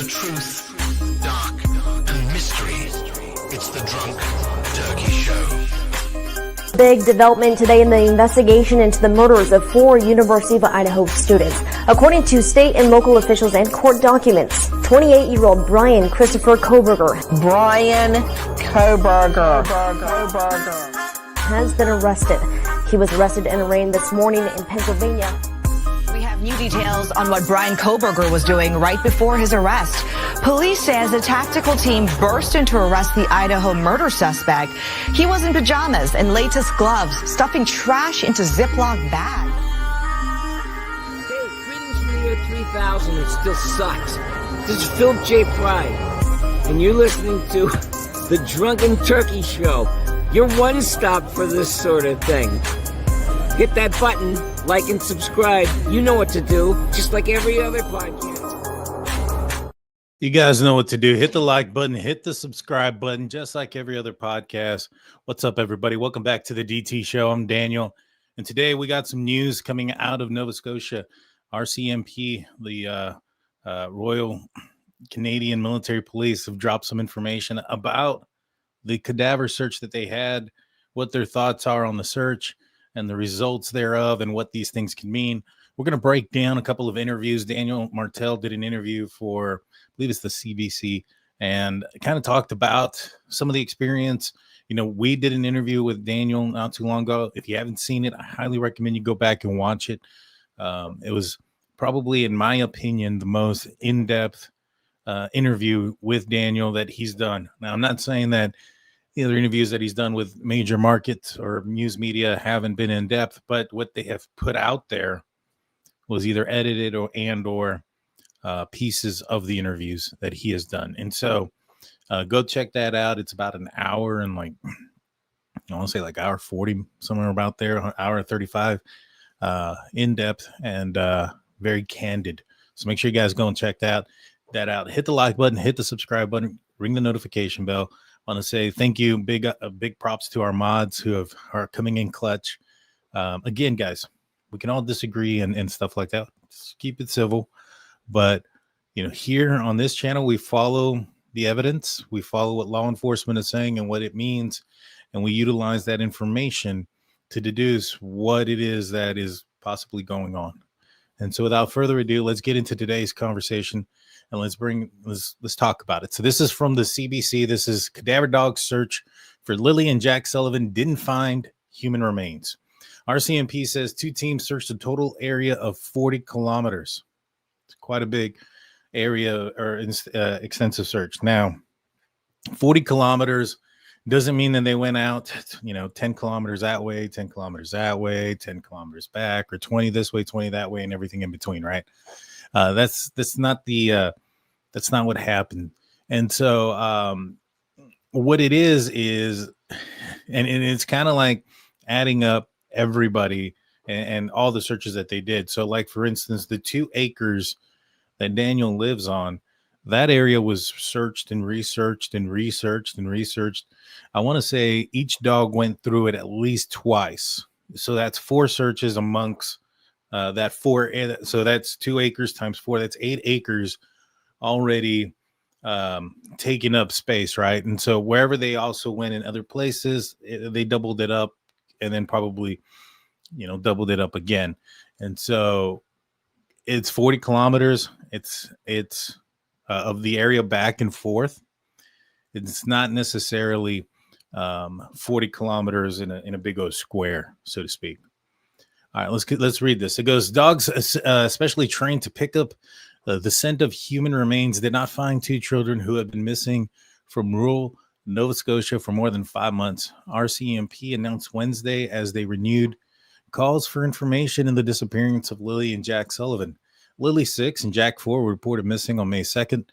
the truth, dark, and mystery. It's the Drunk Turkey Show. Big development today in the investigation into the murders of 4 University of Idaho students. According to state and local officials and court documents, 28-year-old Brian Christopher Kohberger has been arrested. He was arrested and arraigned this morning in Pennsylvania. We have new details on what Brian Kohberger was doing right before his arrest. Police says a tactical team burst in to arrest the Idaho murder suspect. He was in pajamas and latest gloves, stuffing trash into Ziploc bags. Hey, greetings from the year 3000. It still sucks. This is Philip J. Fry, and you're listening to the Drunken Turkey Show. Your one stop for this sort of thing. Hit that button, like and subscribe. You know what to do, just like every other podcast. You guys know what to do. Hit the like button, hit the subscribe button, just like every other podcast. What's up, everybody? Welcome back to the DT Show. I'm Daniel, and today we got some news coming out of Nova Scotia. RCMP, the Royal Canadian Military Police, have dropped some information about the cadaver search that they had, what their thoughts are on the search, and the results thereof, and what these things can mean. We're going to break down a couple of interviews. Daniel Martell did an interview for, I believe it's the CBC, and kind of talked about some of the experience. You know, we did an interview with Daniel not too long ago. If you haven't seen it, I highly recommend you go back and watch it. It was probably, in my opinion, the most in-depth interview with Daniel that he's done. Now, I'm not saying that the other interviews that he's done with major markets or news media haven't been in depth, but what they have put out there was either edited or pieces of the interviews that he has done. And so go check that out. It's about an hour and I want to say like hour 40, somewhere about there, hour 35, in depth and very candid. So make sure you guys go and check that out. Hit the like button, hit the subscribe button, ring the notification bell. I want to say thank you. Big props to our mods who are coming in clutch. Again, guys, we can all disagree and stuff like that. Just keep it civil. But, you know, here on this channel, we follow the evidence. We follow what law enforcement is saying and what it means. And we utilize that information to deduce what it is that is possibly going on. And so without further ado, let's get into today's conversation. And let's talk about it. So this is from the CBC. This is Cadaver Dog Search for Lilly and Jack Sullivan Didn't Find Human Remains. RCMP says 2 teams searched a total area of 40 kilometers. It's quite a big area or extensive search. Now, 40 kilometers doesn't mean that they went out, 10 kilometers that way, 10 kilometers that way, 10 kilometers back, or 20 this way, 20 that way, and everything in between, right? That's not what happened. And so what it is, and it's kind of like adding up everybody and all the searches that they did. So like, for instance, the 2 acres that Daniel lives on, that area was searched and researched and researched and researched. I want to say each dog went through it at least twice. So that's 4 searches amongst that 4. So that's 2 acres times 4. That's 8 acres already taking up space, right? And so wherever they also went in other places, they doubled it up and then probably, doubled it up again. And so it's 40 kilometers. It's of the area back and forth. It's not necessarily 40 kilometers in a big old square, so to speak. All right, let's read this. It goes, dogs especially trained to pick up the scent of human remains did not find 2 children who had been missing from rural Nova Scotia for more than 5 months. RCMP announced Wednesday as they renewed calls for information in the disappearance of Lilly and Jack Sullivan. Lilly, 6, and Jack, 4, were reported missing on May 2nd.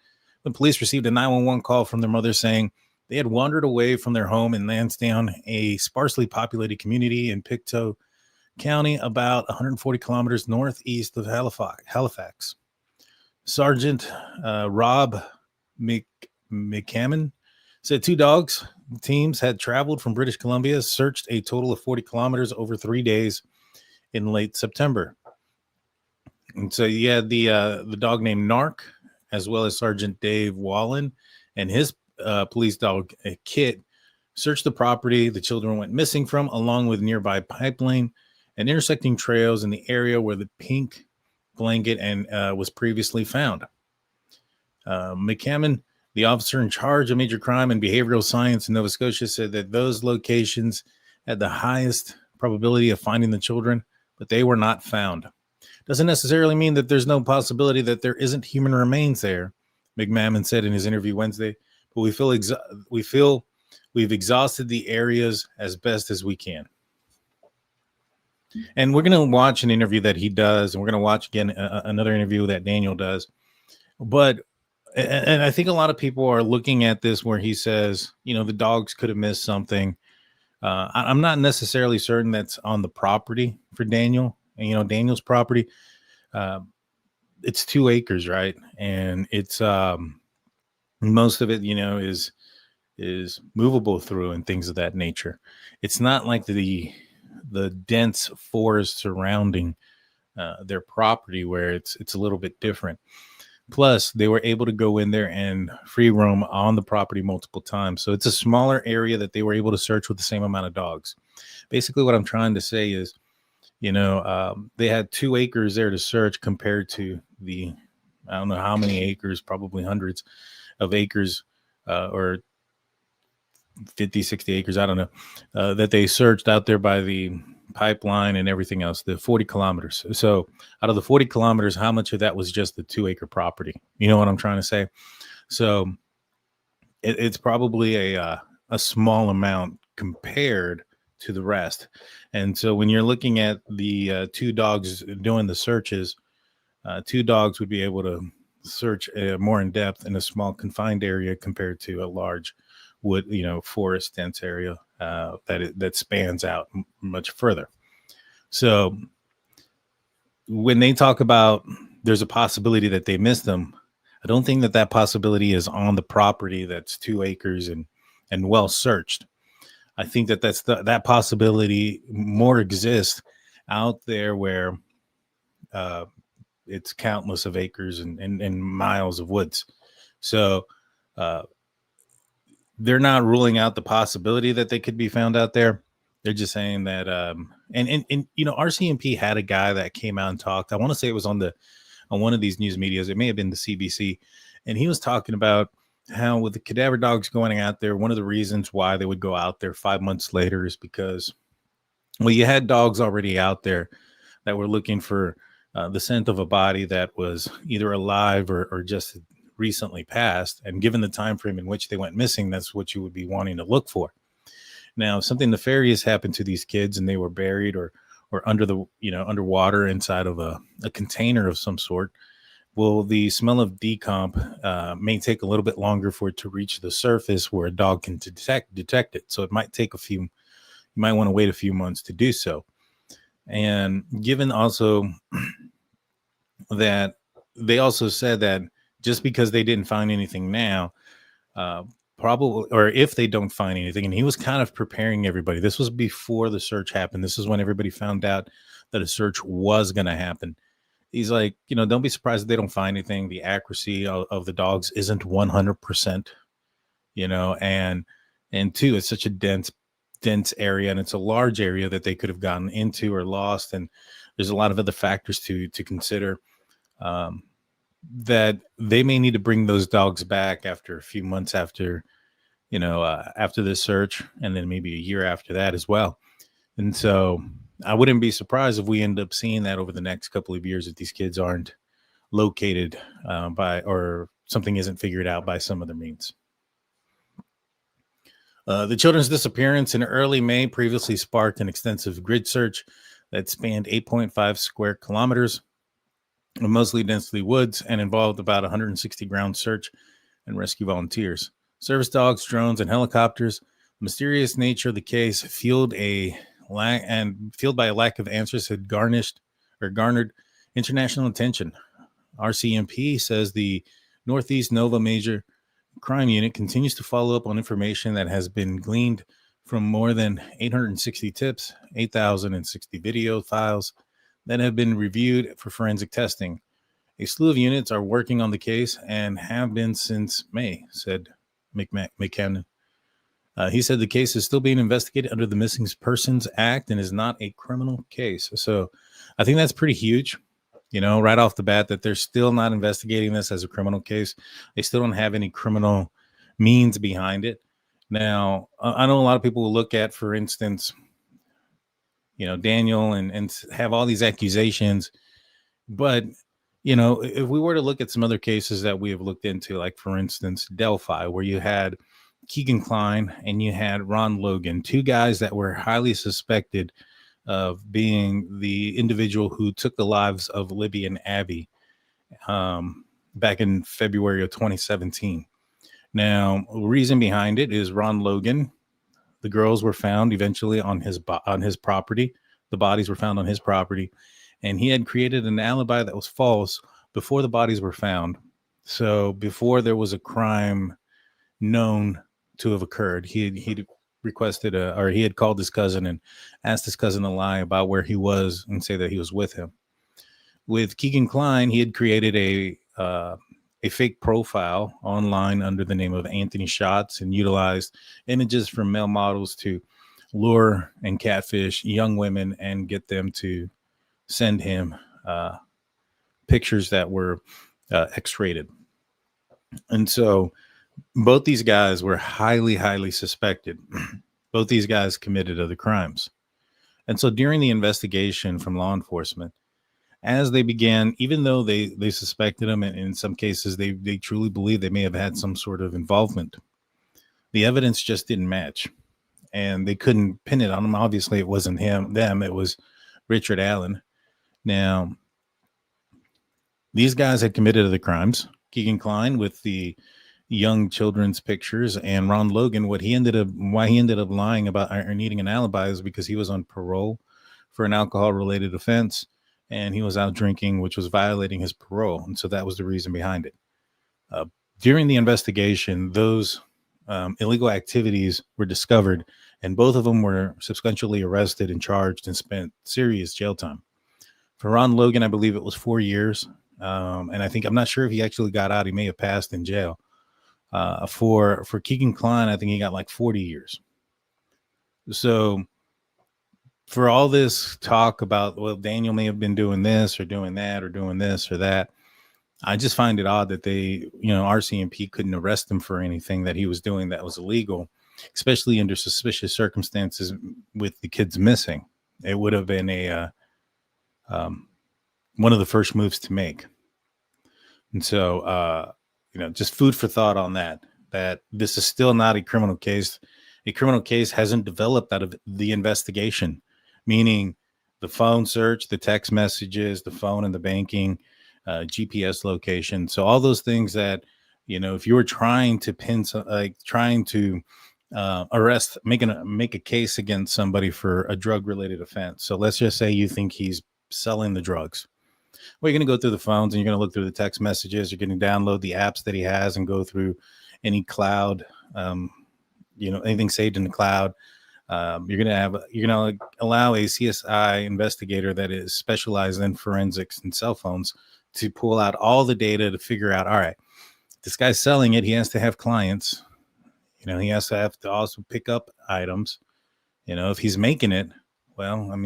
When police received a 911 call from their mother saying they had wandered away from their home in Lansdowne, a sparsely populated community in Pictou County, about 140 kilometers northeast of Halifax. Sergeant Rob McCammon said 2 dogs teams had traveled from British Columbia, searched a total of 40 kilometers over 3 days in late September. And so you had the dog named Narc as well as Sergeant Dave Wallen and his police dog Kit, searched the property the children went missing from, along with nearby pipeline and intersecting trails in the area where the pink blanket and was previously found. McCammon, the officer in charge of major crime and behavioral science in Nova Scotia, said that those locations had the highest probability of finding the children, but they were not found. Doesn't necessarily mean that there's no possibility that there isn't human remains there, McMahon said in his interview Wednesday, but we feel we've exhausted the areas as best as we can. And we're going to watch an interview that he does, and we're going to watch again another interview that Daniel does. But and I think a lot of people are looking at this where he says, you know, the dogs could have missed something. I'm not necessarily certain that's on the property for Daniel. And, you know, Daniel's property, it's 2 acres, right? And it's most of it, you know, is movable through and things of that nature. It's not like the dense forest surrounding their property where it's a little bit different. Plus, they were able to go in there and free roam on the property multiple times. So it's a smaller area that they were able to search with the same amount of dogs. Basically, what I'm trying to say is, you know, they had 2 acres there to search compared to the, I don't know how many acres, probably hundreds of acres or 50, 60 acres, I don't know, that they searched out there by the pipeline and everything else, the 40 kilometers. So out of the 40 kilometers, how much of that was just the 2 acre property? You know what I'm trying to say? So it's probably a small amount compared to the rest. And so when you're looking at the 2 dogs doing the searches, 2 dogs would be able to search more in depth in a small confined area compared to a large wood, you know, forest dense area that spans out much further. So when they talk about there's a possibility that they missed them, I don't think that possibility is on the property that's 2 acres and well searched. I think that possibility more exists out there where it's countless of acres and miles of woods. So they're not ruling out the possibility that they could be found out there. They're just saying that, and you know, RCMP had a guy that came out and talked. I want to say it was on one of these news medias. It may have been the CBC, and he was talking about how with the cadaver dogs going out there, one of the reasons why they would go out there 5 months later is because, well, you had dogs already out there that were looking for the scent of a body that was either alive or just recently passed, and given the time frame in which they went missing, that's what you would be wanting to look for. Now, if something nefarious happened to these kids and they were buried or under the, you know, underwater inside of a container of some sort, well, the smell of decomp may take a little bit longer for it to reach the surface where a dog can detect it. So it might take you might want to wait a few months to do so. And given also that they also said that just because they didn't find anything now, probably, or if they don't find anything, and he was kind of preparing everybody. This was before the search happened. This is when everybody found out that a search was going to happen. He's like, you know, don't be surprised if they don't find anything. The accuracy of the dogs isn't 100%, you know, and two, it's such a dense area, and it's a large area that they could have gotten into or lost. And there's a lot of other factors to consider. That they may need to bring those dogs back after a few months after, you know, after this search, and then maybe a year after that as well. And so I wouldn't be surprised if we end up seeing that over the next couple of years if these kids aren't located by, or something isn't figured out by some other means. The children's disappearance in early May previously sparked an extensive grid search that spanned 8.5 square kilometers, mostly densely woods, and involved about 160 ground search and rescue volunteers. Service dogs, drones, and helicopters. The mysterious nature of the case, fueled by a lack of answers, had garnered international attention. RCMP says the Northeast Nova Major Crime Unit continues to follow up on information that has been gleaned from more than 860 tips, 8,060 video files that have been reviewed for forensic testing. A slew of units are working on the case and have been since May, said McCannon. He said the case is still being investigated under the Missing Persons Act and is not a criminal case. So I think that's pretty huge, right off the bat, that they're still not investigating this as a criminal case. They still don't have any criminal means behind it. Now, I know a lot of people will look at, for instance, Daniel and have all these accusations. But, if we were to look at some other cases that we have looked into, like, for instance, Delphi, where you had Keegan Kline and you had Ron Logan, two guys that were highly suspected of being the individual who took the lives of Libby and Abby back in February of 2017. Now, the reason behind it is Ron Logan. The girls were found eventually on his property. The bodies were found on his property, and he had created an alibi that was false before the bodies were found. So before there was a crime known to have occurred, he requested he had called his cousin and asked his cousin to lie about where he was and say that he was with him. With Keegan Kline, he had created a fake profile online under the name of Anthony Schatz and utilized images from male models to lure and catfish young women and get them to send him pictures that were X-rated. And so both these guys were highly, highly suspected. Both these guys committed other crimes. And so during the investigation from law enforcement, as they began, even though they suspected them, and in some cases they truly believed they may have had some sort of involvement, the evidence just didn't match. And they couldn't pin it on him. Obviously, it wasn't them. It was Richard Allen. Now, these guys had committed other crimes. Keegan Kline with the young children's pictures, and Ron Logan, why he ended up lying about or needing an alibi is because he was on parole for an alcohol-related offense, and he was out drinking, which was violating his parole. And so that was the reason behind it. During the investigation, those illegal activities were discovered, and both of them were subsequently arrested and charged and spent serious jail time. For Ron Logan, I believe it was 4 years. And I'm not sure if he actually got out. He may have passed in jail. For Keegan Kline, I think he got like 40 years. So for all this talk about, well, Daniel may have been doing this or doing that or doing this or that, I just find it odd that RCMP couldn't arrest him for anything that he was doing that was illegal, especially under suspicious circumstances with the kids missing. It would have been one of the first moves to make. And so, just food for thought on that this is still not a criminal case. A criminal case hasn't developed out of the investigation, meaning the phone search, the text messages, the phone and the banking, GPS location. So all those things that, if you were trying to arrest, make a case against somebody for a drug related offense. So let's just say you think he's selling the drugs. Well, you're going to go through the phones and you're going to look through the text messages. You're going to download the apps that he has and go through any cloud, anything saved in the cloud. You're going to allow a CSI investigator that is specialized in forensics and cell phones to pull out all the data to figure out, all right, this guy's selling it. He has to have clients. He has to have to also pick up items. If he's making it, well,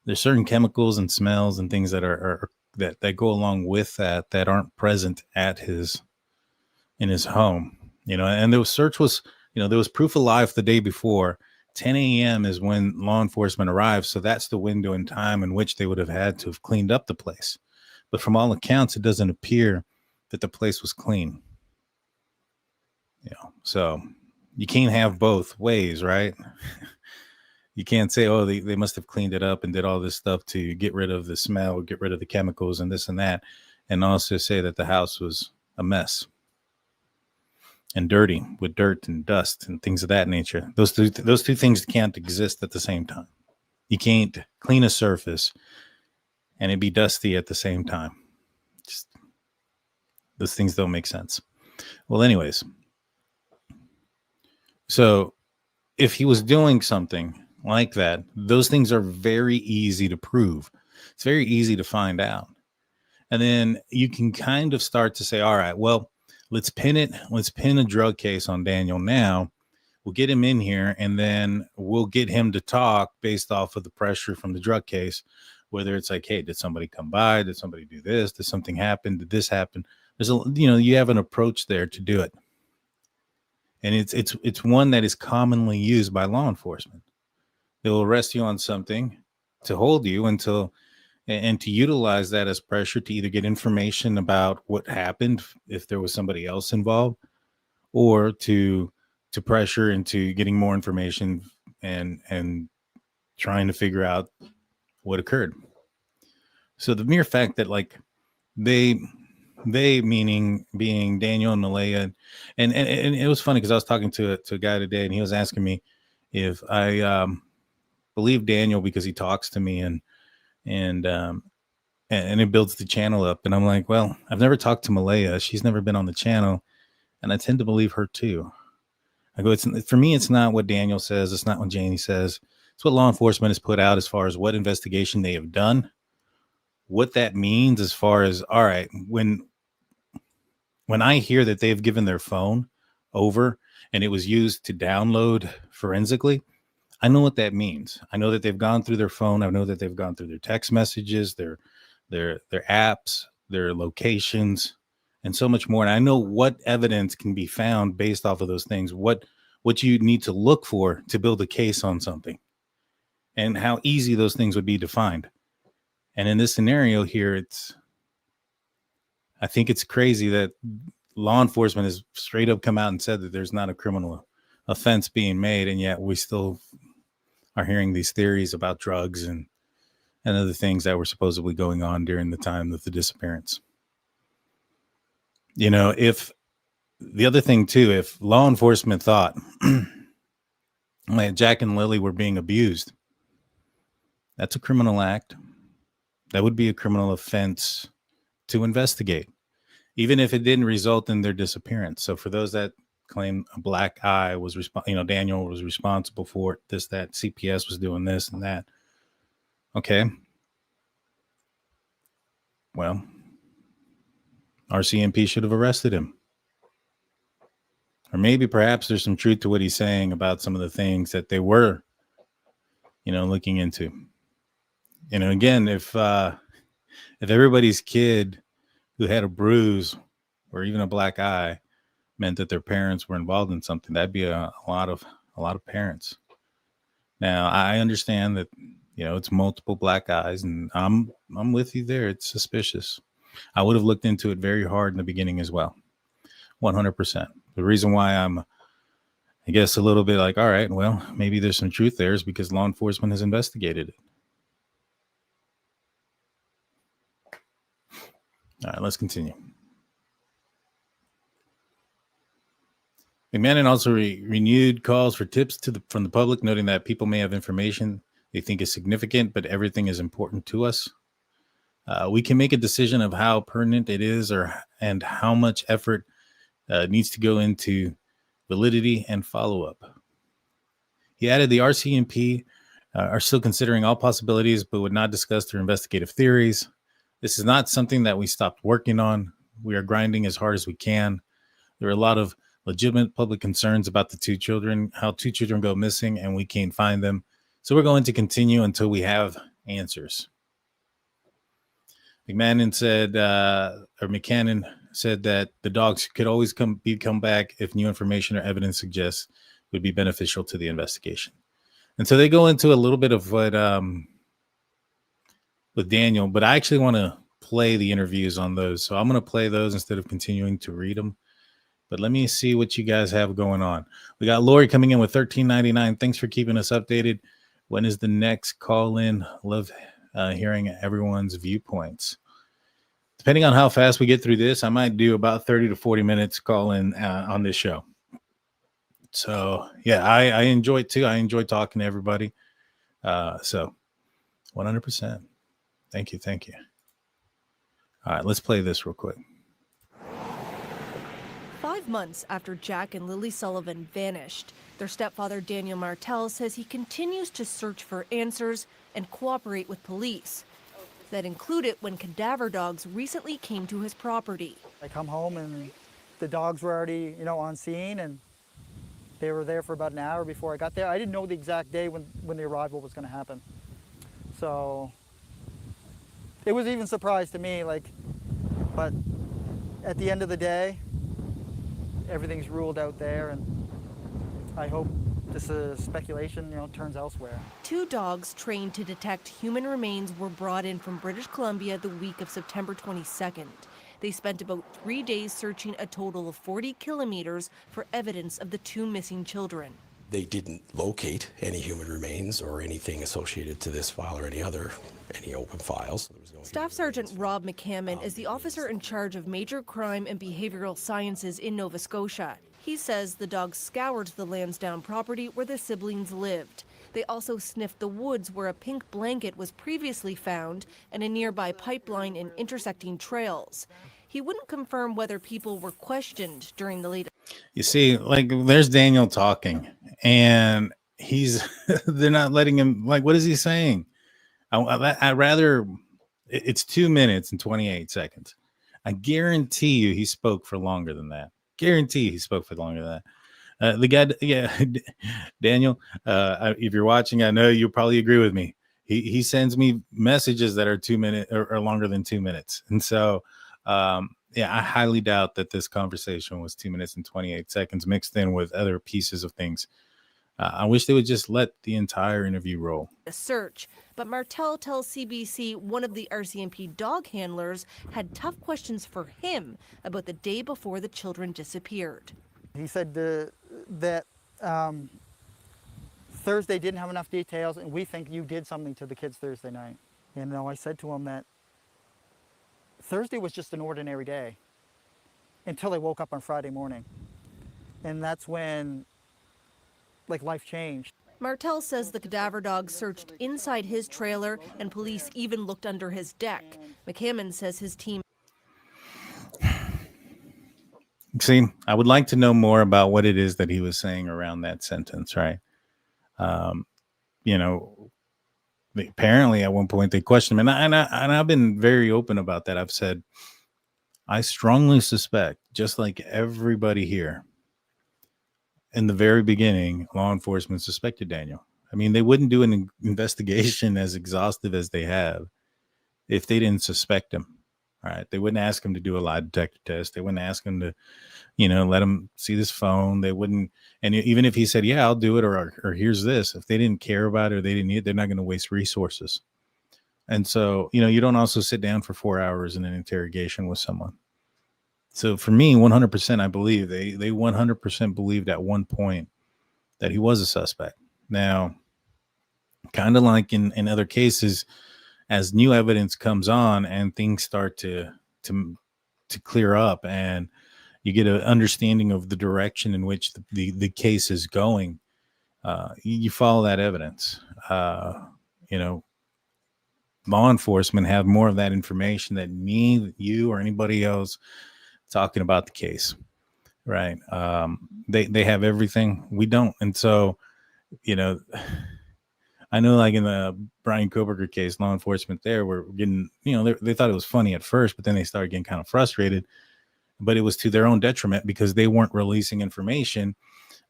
there's certain chemicals and smells and things that that go along with that aren't present in his home, and the search was, there was proof alive the day before. 10 a.m. is when law enforcement arrived. So that's the window in time in which they would have had to have cleaned up the place. But from all accounts, it doesn't appear that the place was clean. So you can't have both ways, right? You can't say, oh, they must have cleaned it up and did all this stuff to get rid of the smell, get rid of the chemicals and this and that, and also say that the house was a mess and dirty with dirt and dust and things of that nature. Those two things can't exist at the same time. You can't clean a surface and it be dusty at the same time. Just, those things don't make sense. Well, anyways, so if he was doing something like that, those things are very easy to prove. It's very easy to find out. And then you can kind of start to say, all right, well, let's pin a drug case on Daniel now. We'll get him in here, and then we'll get him to talk based off of the pressure from the drug case, whether it's like, hey, did somebody come by? Did somebody do this? Did something happen? Did this happen? There's you have an approach there to do it. And it's one that is commonly used by law enforcement. They will arrest you on something to hold you until, and to utilize that as pressure to either get information about what happened, if there was somebody else involved, or to pressure into getting more information and trying to figure out what occurred. So the mere fact that like they meaning being Daniel and Malaya, and it was funny because I was talking to a guy today, and he was asking me if I believe Daniel because he talks to me and it builds the channel up. And I'm like, well, I've never talked to Malaya. She's never been on the channel, and I tend to believe her too. I go, for me, it's not what Daniel says. It's not what Janie says. It's what law enforcement has put out as far as what investigation they have done. What that means as far as, all right, when I hear that they've given their phone over and it was used to download forensically, I know what that means. I know that they've gone through their phone. I know that they've gone through their text messages, their apps, their locations, and so much more. And I know what evidence can be found based off of those things, what you need to look for to build a case on something, and how easy those things would be to find. And in this scenario here, I think it's crazy that law enforcement has straight up come out and said that there's not a criminal offense being made, and yet we still are hearing these theories about drugs and other things that were supposedly going on during the time of the disappearance. If the other thing too, if law enforcement thought like Jack and Lilly were being abused, that's a criminal act. That would be a criminal offense to investigate, even if it didn't result in their disappearance. So for those that claim a black eye was Daniel was responsible for this, that CPS was doing this and that. Okay. Well, RCMP should have arrested him. Or maybe perhaps there's some truth to what he's saying about some of the things that they were, looking into. Again, if everybody's kid who had a bruise or even a black eye meant that their parents were involved in something, that'd be a lot of parents. Now, I understand that, it's multiple black eyes, and I'm with you there. It's suspicious. I would have looked into it very hard in the beginning as well. 100%. The reason why I'm, I guess, a little bit like, all right, well, maybe there's some truth there is because law enforcement has investigated it. All right, let's continue. McMahon also renewed calls for tips from the public, noting that people may have information they think is significant, but everything is important to us. We can make a decision of how pertinent it is and how much effort needs to go into validity and follow-up. He added the RCMP are still considering all possibilities, but would not discuss their investigative theories. This is not something that we stopped working on. We are grinding as hard as we can. There are a lot of legitimate public concerns about the how two children go missing and we can't find them. So we're going to continue until we have answers. McCannon said that the dogs could always come back if new information or evidence suggests would be beneficial to the investigation. And so they go into a little bit of what with Daniel, but I actually want to play the interviews on those. So I'm going to play those instead of continuing to read them. But let me see what you guys have going on. We got Lori coming in with $13.99. Thanks for keeping us updated. When is the next call in? Love hearing everyone's viewpoints. Depending on how fast we get through this, I might do about 30 to 40 minutes call in on this show. So yeah, I enjoy it too. I enjoy talking to everybody. So 100%. Thank you. All right, let's play this real quick. 5 months after Jack and Lilly Sullivan vanished, their stepfather Daniel Martell says he continues to search for answers and cooperate with police. That included when cadaver dogs recently came to his property. I come home and the dogs were already, on scene, and they were there for about an hour before I got there. I didn't know the exact day when the arrival was going to happen. So it was even a surprise to me, but at the end of the day, everything's ruled out there, and I hope this speculation, turns elsewhere. 2 dogs trained to detect human remains were brought in from British Columbia the week of September 22nd. They spent about 3 days searching a total of 40 kilometers for evidence of the 2 missing children. They didn't locate any human remains or anything associated to this file or any open files. Staff Sergeant Rob McCammon is the officer in charge of major crime and behavioral sciences in Nova Scotia. He says the dogs scoured the Lansdowne property where the siblings lived. They also sniffed the woods where a pink blanket was previously found and a nearby pipeline and intersecting trails. He wouldn't confirm whether people were questioned during the latest. You see, there's Daniel talking, and they're not letting him, what is he saying? I'd rather, it's 2 minutes and 28 seconds. I guarantee you he spoke for longer than that. Guarantee he spoke for longer than that. The guy, yeah, Daniel, if you're watching, I know you'll probably agree with me. He sends me messages that are 2 minutes or longer than 2 minutes. And so, I highly doubt that this conversation was 2 minutes and 28 seconds mixed in with other pieces of things. I wish they would just let the entire interview roll. A search, but Martell tells CBC one of the RCMP dog handlers had tough questions for him about the day before the children disappeared. He said that Thursday didn't have enough details, and we think you did something to the kids Thursday night. I said to him that Thursday was just an ordinary day until they woke up on Friday morning. And that's when, life changed. Martell says the cadaver dog searched inside his trailer and police even looked under his deck. McCammon says his team. See, I would like to know more about what it is that he was saying around that sentence, right? Apparently at one point they questioned him, and I've been very open about that. I've said, I strongly suspect, just like everybody here, in the very beginning, law enforcement suspected Daniel. I mean, they wouldn't do an investigation as exhaustive as they have if they didn't suspect him. All right. They wouldn't ask him to do a lie detector test. They wouldn't ask him to, let him see this phone. They wouldn't. And even if he said, yeah, I'll do it, or here's this, if they didn't care about it or they didn't need it, they're not going to waste resources. And so, you don't also sit down for 4 hours in an interrogation with someone. So for me, 100%, I believe they 100% believed at one point that he was a suspect. Now, kind of like in other cases, as new evidence comes on and things start to clear up and you get an understanding of the direction in which the case is going, you follow that evidence. Law enforcement have more of that information than me, you, or anybody else talking about the case, right? They have everything. We don't. And so, I know, like in the Brian Koberger case, law enforcement there were getting, they thought it was funny at first, but then they started getting kind of frustrated. But it was to their own detriment because they weren't releasing information.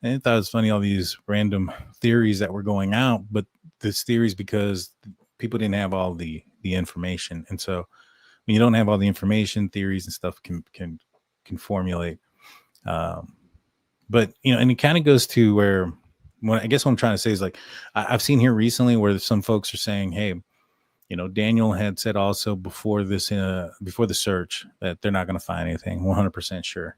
And they thought it was funny, all these random theories that were going out, but this theories because people didn't have all the information. And so when you don't have all the information, theories and stuff can formulate. But, and it kind of goes to where, I guess what I'm trying to say is I've seen here recently where some folks are saying, hey, Daniel had said also before the search that they're not going to find anything, 100% sure.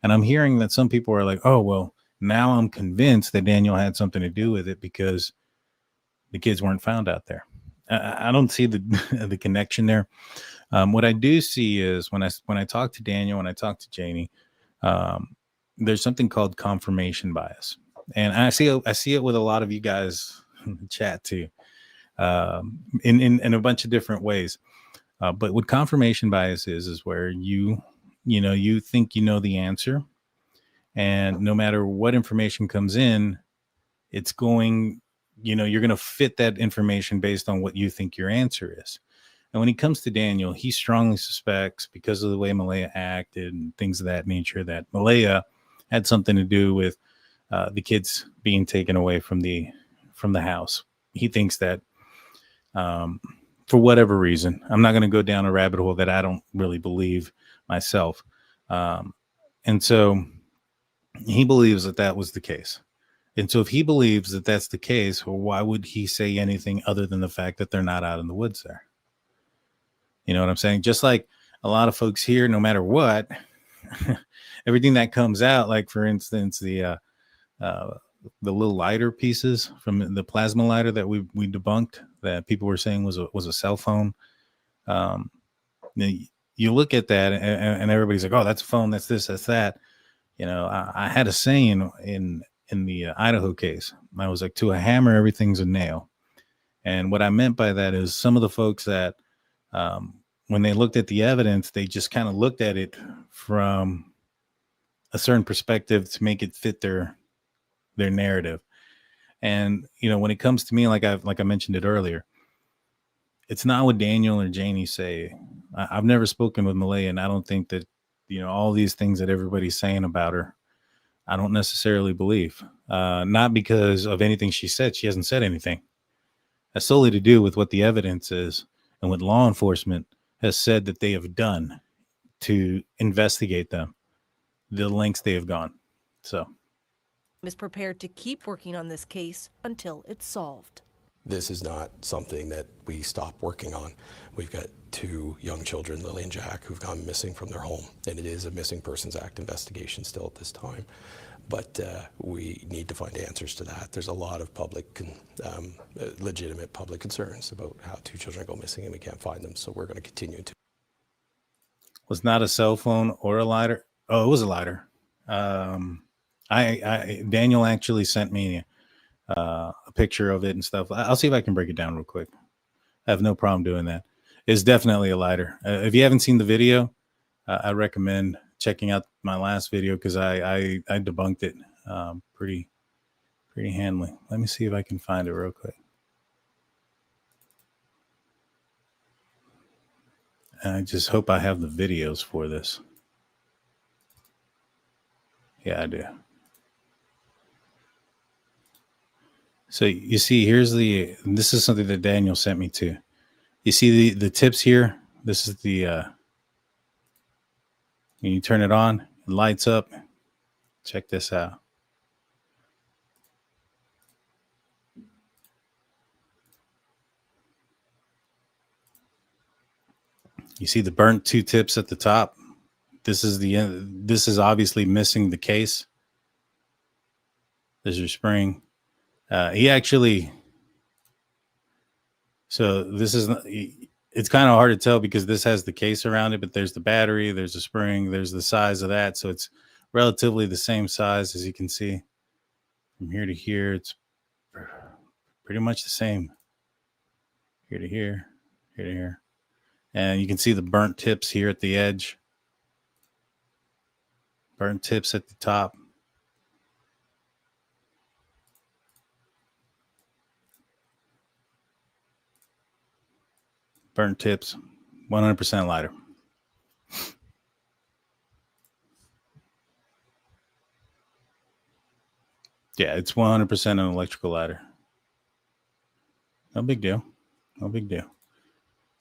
And I'm hearing that some people are like, oh, well, now I'm convinced that Daniel had something to do with it because the kids weren't found out there. I don't see the connection there. What I do see is when I talk to Daniel, when I talk to Janie, there's something called confirmation bias. And I see it with a lot of you guys in the chat too, in a bunch of different ways. But what confirmation bias is where you think the answer, and no matter what information comes in, it's going, you're going to fit that information based on what you think your answer is. And when it comes to Daniel, he strongly suspects, because of the way Malaya acted and things of that nature, that Malaya had something to do with the kids being taken away from the house. He thinks that for whatever reason, I'm not going to go down a rabbit hole that I don't really believe myself. And so he believes that that was the case. And so if he believes that that's the case, well, why would he say anything other than the fact that they're not out in the woods there? You know what I'm saying? Just like a lot of folks here, no matter what, everything that comes out, like for instance, the little lighter pieces from the plasma lighter that we debunked, that people were saying was a cell phone. You look at that and everybody's like, oh, that's a phone, that's this, that's that. You know, I had a saying in the Idaho case. I was like, to a hammer, everything's a nail. And what I meant by that is some of the folks that, when they looked at the evidence, they just kind of looked at it from a certain perspective to make it fit their narrative. And, you know, when it comes to me, like I mentioned it earlier, it's not what Daniel or Janie say. I've never spoken with Malaya, and I don't think that, you know, all these things that everybody's saying about her, I don't necessarily believe. Not because of anything she said. She hasn't said anything. That's solely to do with what the evidence is and what law enforcement has said that they have done to investigate them, the lengths they have gone. So is prepared to keep working on this case until it's solved. This is not something that we stop working on. We've got 2 young children, Lily and Jack, who've gone missing from their home, and it is a Missing Persons Act investigation still at this time. But we need to find answers to that. There's a lot of legitimate public concerns about how 2 children go missing and we can't find them, so we're going to continue to. Was not a cell phone or a lighter. Oh, it was a lighter. Daniel actually sent me a picture of it and stuff. I'll see if I can break it down real quick. I have no problem doing that. It's definitely a lighter. If you haven't seen the video, I recommend checking out my last video, because I debunked it pretty handily. Let me see if I can find it real quick. I just hope I have the videos for this. Yeah, I do. So you see, this is something that Daniel sent me to. You see the tips here? This is when you turn it on, it lights up. Check this out. You see the burnt 2 tips at the top? This is obviously missing the case. There's your spring. It's kind of hard to tell because this has the case around it, but there's the battery, there's the spring, there's the size of that. So it's relatively the same size, as you can see. From here to here, it's pretty much the same. Here to here, here to here. And you can see the burnt tips here at the edge. Burnt tips at the top. Burnt tips, 100% lighter. Yeah, it's 100% an electrical lighter. No big deal. No big deal.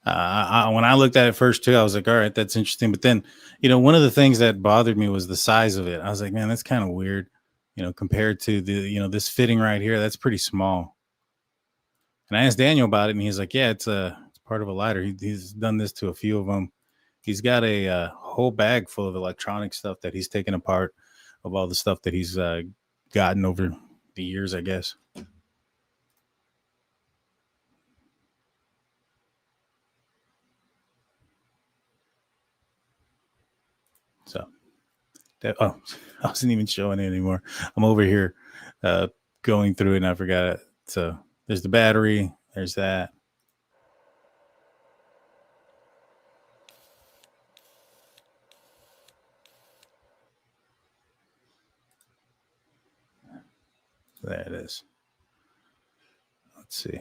When I looked at it first too, I was like, all right, that's interesting. But then, you know, one of the things that bothered me was the size of it. I was like, man, that's kind of weird, you know, compared to this fitting right here. That's pretty small. And I asked Daniel about it, and he's like, yeah, it's part of a lighter. He's done this to a few of them. He's got a whole bag full of electronic stuff that he's taken apart, of all the stuff that he's gotten over the years, I guess. So, I wasn't even showing it anymore. I'm over here going through it, and I forgot it. So there's the battery. There's that. There it is. Let's see.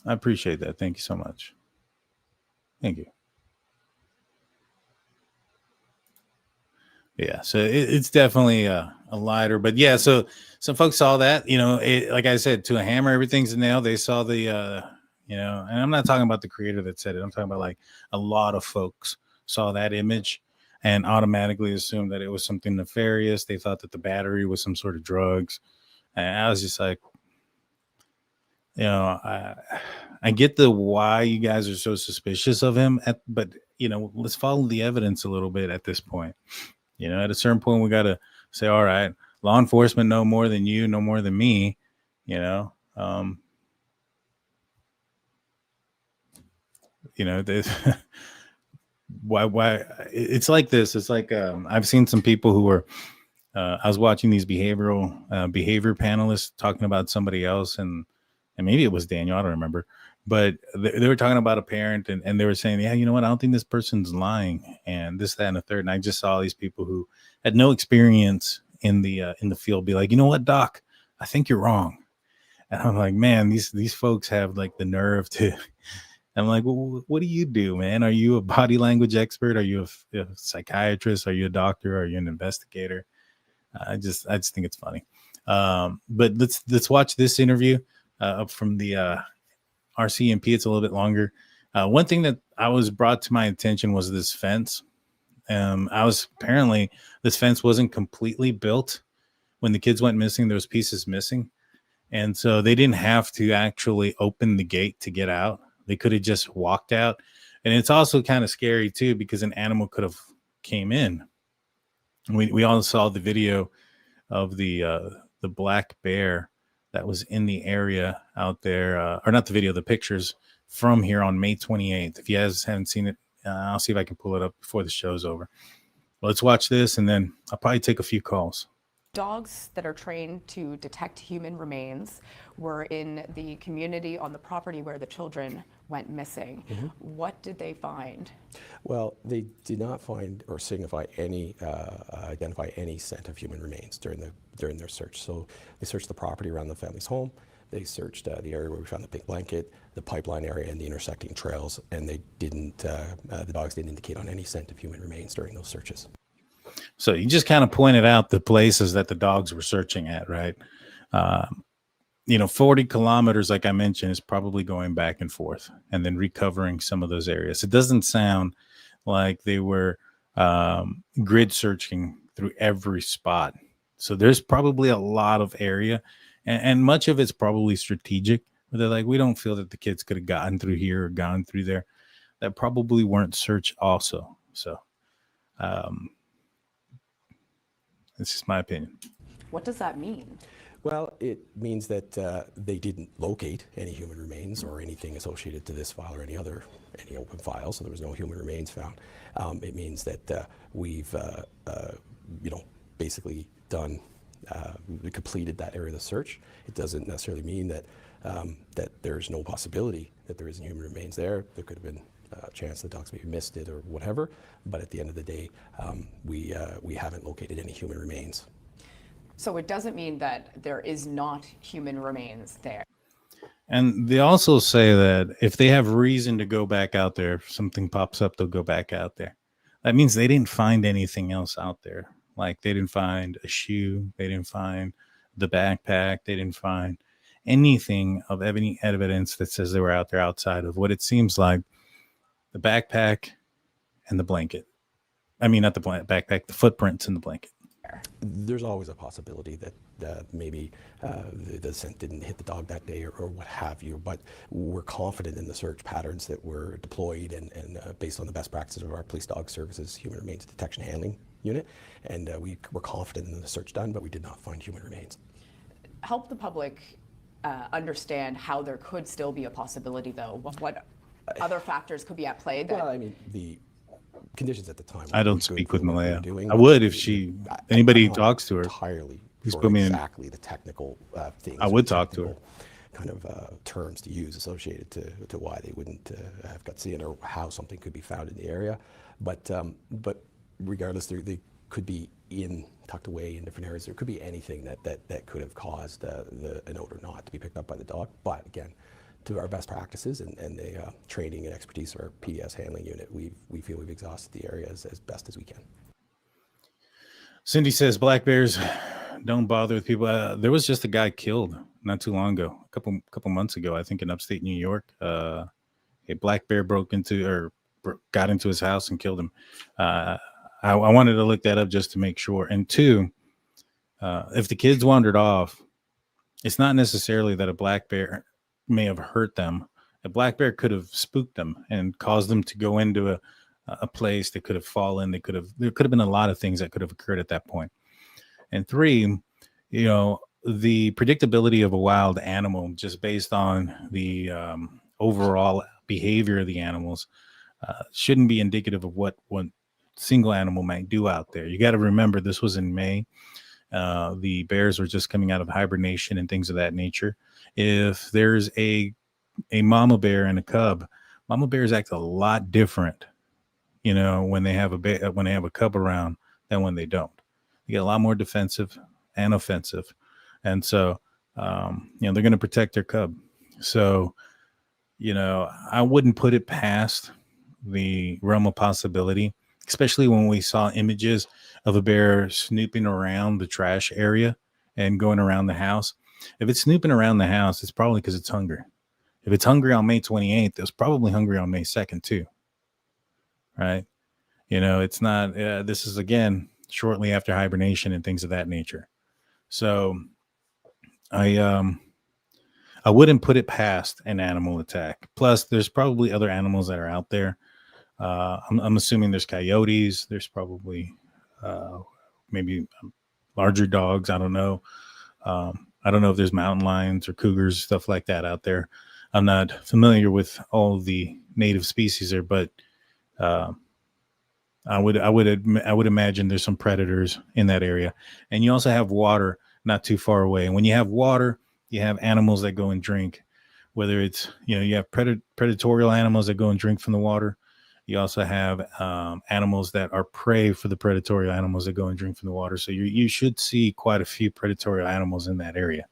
I appreciate that. Thank you so much. Thank you. Yeah, so it's definitely a lighter, but yeah, so some folks saw that, like I said, to a hammer, everything's a nail. They saw the, and I'm not talking about the creator that said it. I'm talking about like a lot of folks saw that image and automatically assumed that it was something nefarious. They thought that the battery was some sort of drugs. And I was just like, I get the why you guys are so suspicious of him, but let's follow the evidence a little bit at this point. At a certain point, we got to say, all right, law enforcement know more than you, know more than me, why it's like this. It's like, I've seen some people who were, I was watching these behavior panelists talking about somebody else, and maybe it was Daniel, I don't remember, but they were talking about a parent, and they were saying, yeah, you know what, I don't think this person's lying, and this, that, and the third. And I just saw these people who had no experience in the field be like, you know what, doc, I think you're wrong. And I'm like, man, these folks have like the nerve to. I'm like, well, what do you do, man? Are you a body language expert? Are you a psychiatrist? Are you a doctor? Are you an investigator? I just think it's funny. But let's watch this interview from the RCMP. It's a little bit longer. One thing that I was brought to my attention was this fence. Apparently this fence wasn't completely built when the kids went missing. There was pieces missing, and so they didn't have to actually open the gate to get out. They could have just walked out. And it's also kind of scary too, because an animal could have came in. We all saw the video of the black bear that was in the area out there, or not the video, the pictures from here on May 28th. If you guys haven't seen it, I'll see if I can pull it up before the show's over. Let's watch this, and then I'll probably take a few calls. Dogs that are trained to detect human remains were in the community on the property where the children went missing. Mm-hmm. What did they find? Well, they did not find or signify any, identify any scent of human remains during their search. So they searched the property around the family's home. They searched the area where we found the pink blanket, the pipeline area, and the intersecting trails, and they didn't. The dogs didn't indicate on any scent of human remains during those searches. So you just kind of pointed out the places that the dogs were searching at, right? 40 kilometers, like I mentioned, is probably going back and forth and then recovering some of those areas. It doesn't sound like they were grid searching through every spot. So there's probably a lot of area, and much of it's probably strategic. Where they're like, we don't feel that the kids could have gotten through here or gone through there. That probably weren't searched also. So this is my opinion. What does that mean? Well, it means that they didn't locate any human remains or anything associated to this file or any open file, so there was no human remains found. It means that we've basically completed that area of the search. It doesn't necessarily mean that that there's no possibility that there isn't human remains there. There could have been a chance the dogs maybe missed it or whatever, but at the end of the day, we haven't located any human remains. So it doesn't mean that there is not human remains there. And they also say that if they have reason to go back out there, if something pops up, they'll go back out there. That means they didn't find anything else out there. Like they didn't find a shoe, they didn't find the backpack, they didn't find anything of any evidence that says they were out there outside of what it seems like the backpack and the blanket. I mean, not the backpack, the footprints in the blanket. There's always a possibility that maybe the scent didn't hit the dog that day or what have you, but we're confident in the search patterns that were deployed and based on the best practices of our police dog services human remains detection handling unit, and we were confident in the search done, but we did not find human remains. Help the public understand how there could still be a possibility, though. What other factors could be at play? Well, I mean, the conditions at the time. I don't speak with Malaya. I would if anybody talks to her. Entirely Just put me exactly the technical things. I would talk to her. Kind of terms to use associated to why they wouldn't have gut seeing or how something could be found in the area, but regardless, they could be tucked away in different areas. There could be anything that could have caused an odor not to be picked up by the dog. But again, to our best practices and the training and expertise of our PDS handling unit, we feel we've exhausted the area as best as we can. Cindy says black bears don't bother with people. There was just a guy killed not too long ago, a couple months ago, I think in upstate New York. A black bear got into his house and killed him. I wanted to look that up just to make sure. And two, if the kids wandered off, it's not necessarily that a black bear may have hurt them. A black bear could have spooked them and caused them to go into a place that could have fallen. There could have been a lot of things that could have occurred at that point. And three, the predictability of a wild animal just based on the overall behavior of the animals shouldn't be indicative of what one single animal might do out there. You got to remember this was in May. The bears were just coming out of hibernation and things of that nature. If there's a mama bear and a cub, mama bears act a lot different, when they have a cub around than when they don't. They get a lot more defensive and offensive. And so, they're going to protect their cub. So, I wouldn't put it past the realm of possibility, especially when we saw images of a bear snooping around the trash area and going around the house. If it's snooping around the house, it's probably because it's hungry. If it's hungry on May 28th, it's probably hungry on May 2nd too. Right? It's not, this is again, shortly after hibernation and things of that nature. So I wouldn't put it past an animal attack. Plus there's probably other animals that are out there. I'm assuming there's coyotes. There's probably maybe larger dogs. I don't know. I don't know if there's mountain lions or cougars, stuff like that out there. I'm not familiar with all the native species there, but I would imagine there's some predators in that area. And you also have water not too far away. And when you have water, you have animals that go and drink. Whether it's you have predatorial animals that go and drink from the water. You also have animals that are prey for the predatory animals that go and drink from the water. So you should see quite a few predatory animals in that area.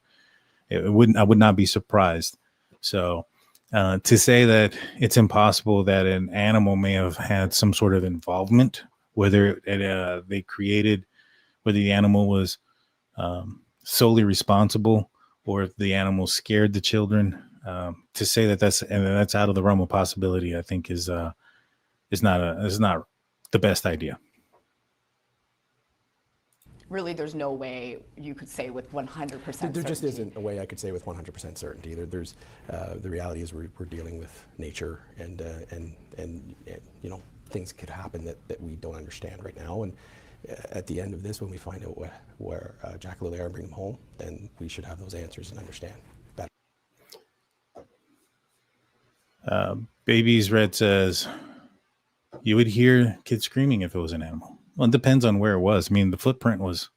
I would not be surprised. So to say that it's impossible that an animal may have had some sort of involvement, whether the animal was solely responsible or if the animal scared the children, to say that that's out of the realm of possibility, I think is not the best idea. Really, there's no way you could say with 100% certainty. There just isn't a way I could say with 100% certainty. There's the reality is we're dealing with nature and things could happen that we don't understand right now. And at the end of this, when we find out where Jack and Lilly are and bring them home, then we should have those answers and understand better. Baby's Red says, you would hear kids screaming if it was an animal. Well, it depends on where it was. I mean, the footprint was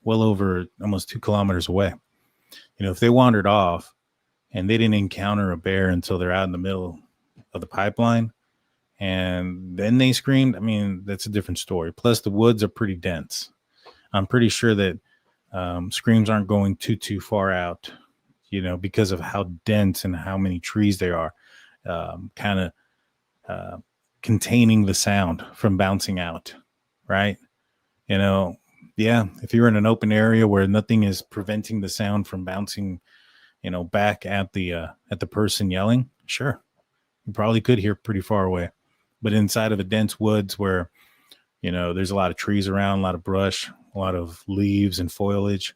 well over almost 2 kilometers away. If they wandered off and they didn't encounter a bear until they're out in the middle of the pipeline and then they screamed, I mean, that's a different story. Plus the woods are pretty dense. I'm pretty sure that screams aren't going too far out, because of how dense and how many trees there are, kind of containing the sound from bouncing out. Right. If you're in an open area where nothing is preventing the sound from bouncing, back at the person yelling, sure. You probably could hear pretty far away, but inside of a dense woods where, there's a lot of trees around, a lot of brush, a lot of leaves and foliage.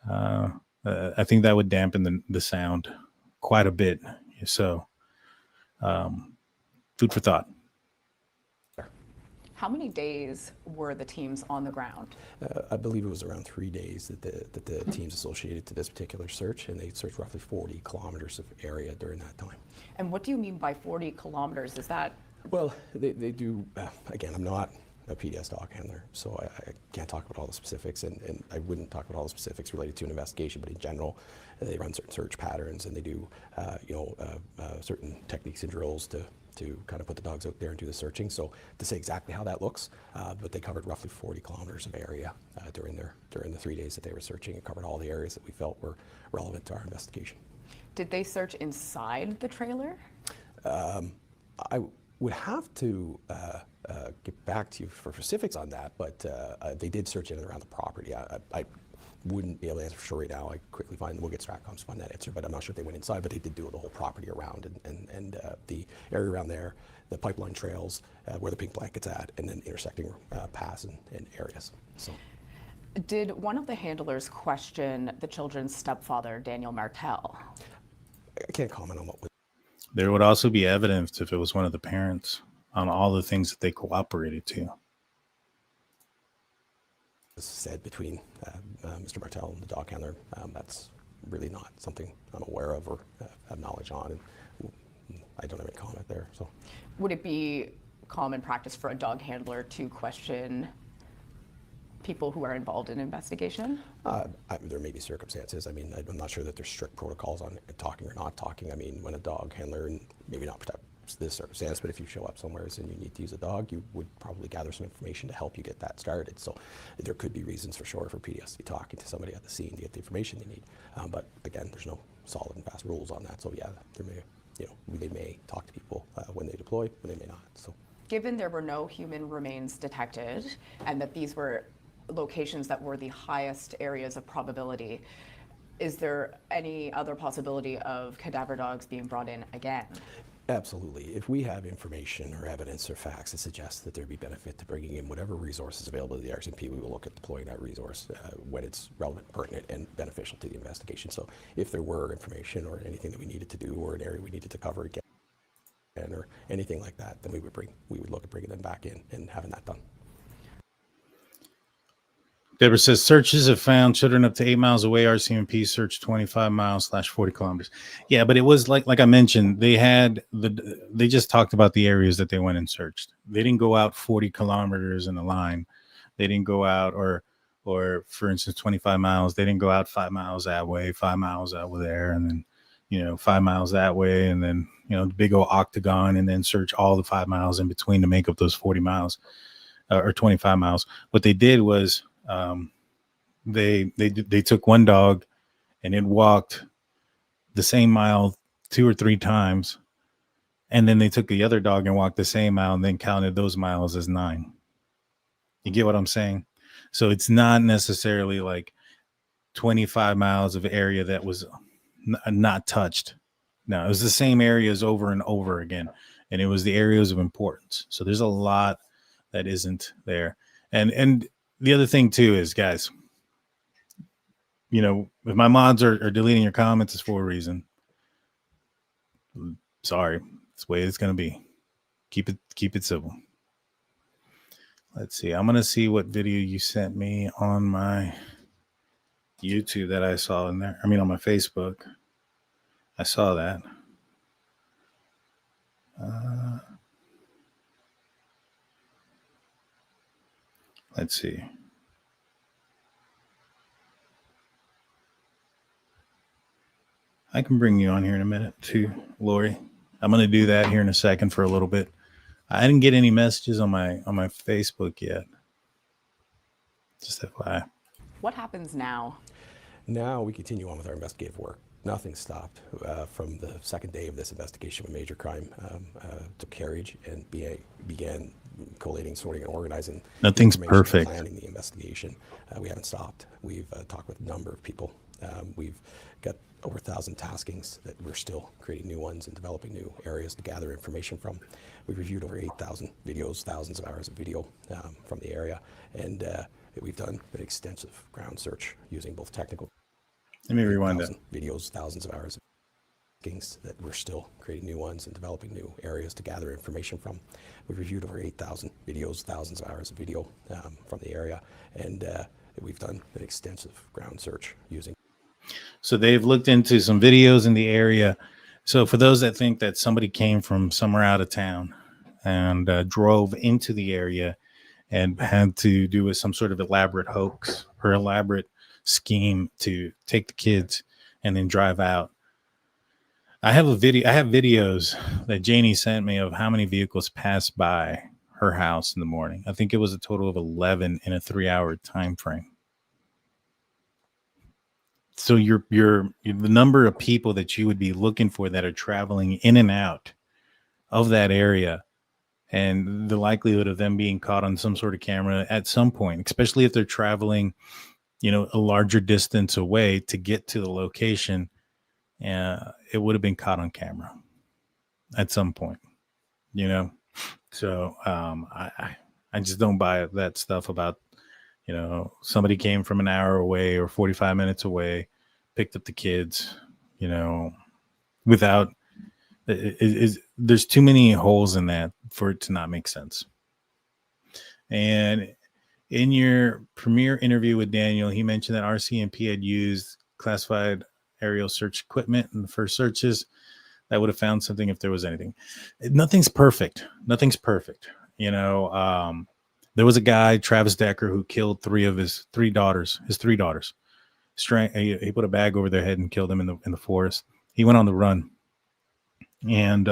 I think that would dampen the sound quite a bit. So, food for thought. How many days were the teams on the ground? I believe it was around 3 days that the teams associated to this particular search, and they searched roughly 40 kilometers of area during that time. And what do you mean by 40 kilometers? Is that? Well, they do, again, I'm not a PDS dog handler, so I can't talk about all the specifics, and I wouldn't talk about all the specifics related to an investigation, but in general, they run certain search patterns, and they do, certain techniques and drills to kind of put the dogs out there and do the searching. So to say exactly how that looks, but they covered roughly 40 kilometers of area during the 3 days that they were searching, and covered all the areas that we felt were relevant to our investigation. Did they search inside the trailer? I would have to get back to you for specifics on that, but they did search in and around the property. I wouldn't be able to answer for sure right now. I quickly we'll get Stratcom's to find that answer, but I'm not sure if they went inside, but they did do the whole property around and the area around there, the pipeline trails, where the pink blanket's at, and then intersecting paths and areas. So. Did one of the handlers question the children's stepfather, Daniel Martell? I can't comment on what was. There would also be evidence if it was one of the parents on all the things that they cooperated to. Said between Mr. Martell and the dog handler, that's really not something I'm aware of or have knowledge on, and I don't have any comment there. So, would it be common practice for a dog handler to question people who are involved in investigation? There may be circumstances. I mean, I'm not sure that there's strict protocols on talking or not talking. I mean, when a dog handler, and maybe not protect this circumstance, but if you show up somewhere and you need to use a dog, you would probably gather some information to help you get that started. So there could be reasons for sure for PDS to be talking to somebody at the scene to get the information they need. But again, there's no solid and fast rules on that. So yeah, there may, they may talk to people when they deploy, but they may not. So, given there were no human remains detected and that these were locations that were the highest areas of probability, is there any other possibility of cadaver dogs being brought in again? Absolutely. If we have information or evidence or facts that suggest that there'd be benefit to bringing in whatever resources available to the RCMP, we will look at deploying that resource when it's relevant, pertinent, and beneficial to the investigation. So if there were information or anything that we needed to do or an area we needed to cover again or anything like that, then we would look at bringing them back in and having that done. Deborah says searches have found children up to 8 miles away. RCMP searched 25 miles / 40 kilometers. Yeah, but it was like I mentioned, they just talked about the areas that they went and searched. They didn't go out 40 kilometers in a line. They didn't go out or for instance, 25 miles. They didn't go out 5 miles that way, 5 miles over there, and then 5 miles that way, and then the big old octagon, and then search all the 5 miles in between to make up those 40 miles or 25 miles. What they did was they took one dog and it walked the same mile 2 or 3 times, and then they took the other dog and walked the same mile and then counted those miles as 9. You get what I'm saying? So it's not necessarily like 25 miles of area that was not touched. No, it was the same areas over and over again, and it was the areas of importance. So there's a lot that isn't there. And the other thing too is, guys, if my mods are deleting your comments, it's for a reason. Sorry, it's the way it's going to be. Keep it civil. Let's see. I'm going to see what video you sent me on my YouTube that I saw in there. I mean, on my Facebook. I saw that. Let's see. I can bring you on here in a minute too, Lori. I'm going to do that here in a second for a little bit. I didn't get any messages on my Facebook yet. Just FYI. What happens now? Now we continue on with our investigative work. Nothing stopped from the second day of this investigation when major crime took carriage and began collating, sorting, and organizing. Nothing's perfect. Planning the investigation. We haven't stopped. We've talked with a number of people. We've got over 1,000 taskings that we're still creating new ones and developing new areas to gather information from. We've reviewed over 8,000 videos, thousands of hours of video from the area, and we've done an extensive ground search using both technical. Let me rewind that. Videos, thousands of hours of things that we're still creating new ones and developing new areas to gather information from. We've reviewed over 8,000 videos, thousands of hours of video from the area, and we've done an extensive ground search using. So they've looked into some videos in the area. So for those that think that somebody came from somewhere out of town and drove into the area and had to do with some sort of elaborate hoax or elaborate scheme to take the kids and then drive out. I have videos that Janie sent me of how many vehicles passed by her house in the morning. I think it was a total of 11 in a 3-hour time frame. So the number of people that you would be looking for that are traveling in and out of that area, and the likelihood of them being caught on some sort of camera at some point, especially if they're traveling, a larger distance away to get to the location, it would have been caught on camera at some point, So I just don't buy that stuff about, somebody came from an hour away or 45 minutes away, picked up the kids, without there's too many holes in that for it to not make sense. And in your premiere interview with Daniel, he mentioned that RCMP had used classified aerial search equipment in the first searches that would have found something if there was anything. Nothing's perfect. There was a guy, Travis Decker, who killed his three daughters. He put a bag over their head and killed them in the forest. He went on the run. And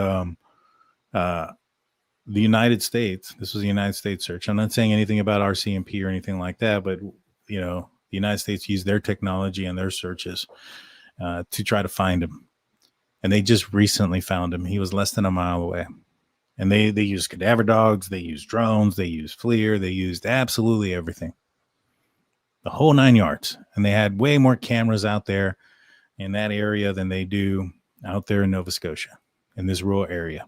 the United States, this was the United States search. I'm not saying anything about RCMP or anything like that, but the United States used their technology and their searches to try to find him. And they just recently found him. He was less than a mile away. And they used cadaver dogs, they used drones, they used FLIR, they used absolutely everything. The whole 9 yards. And they had way more cameras out there in that area than they do out there in Nova Scotia, in this rural area.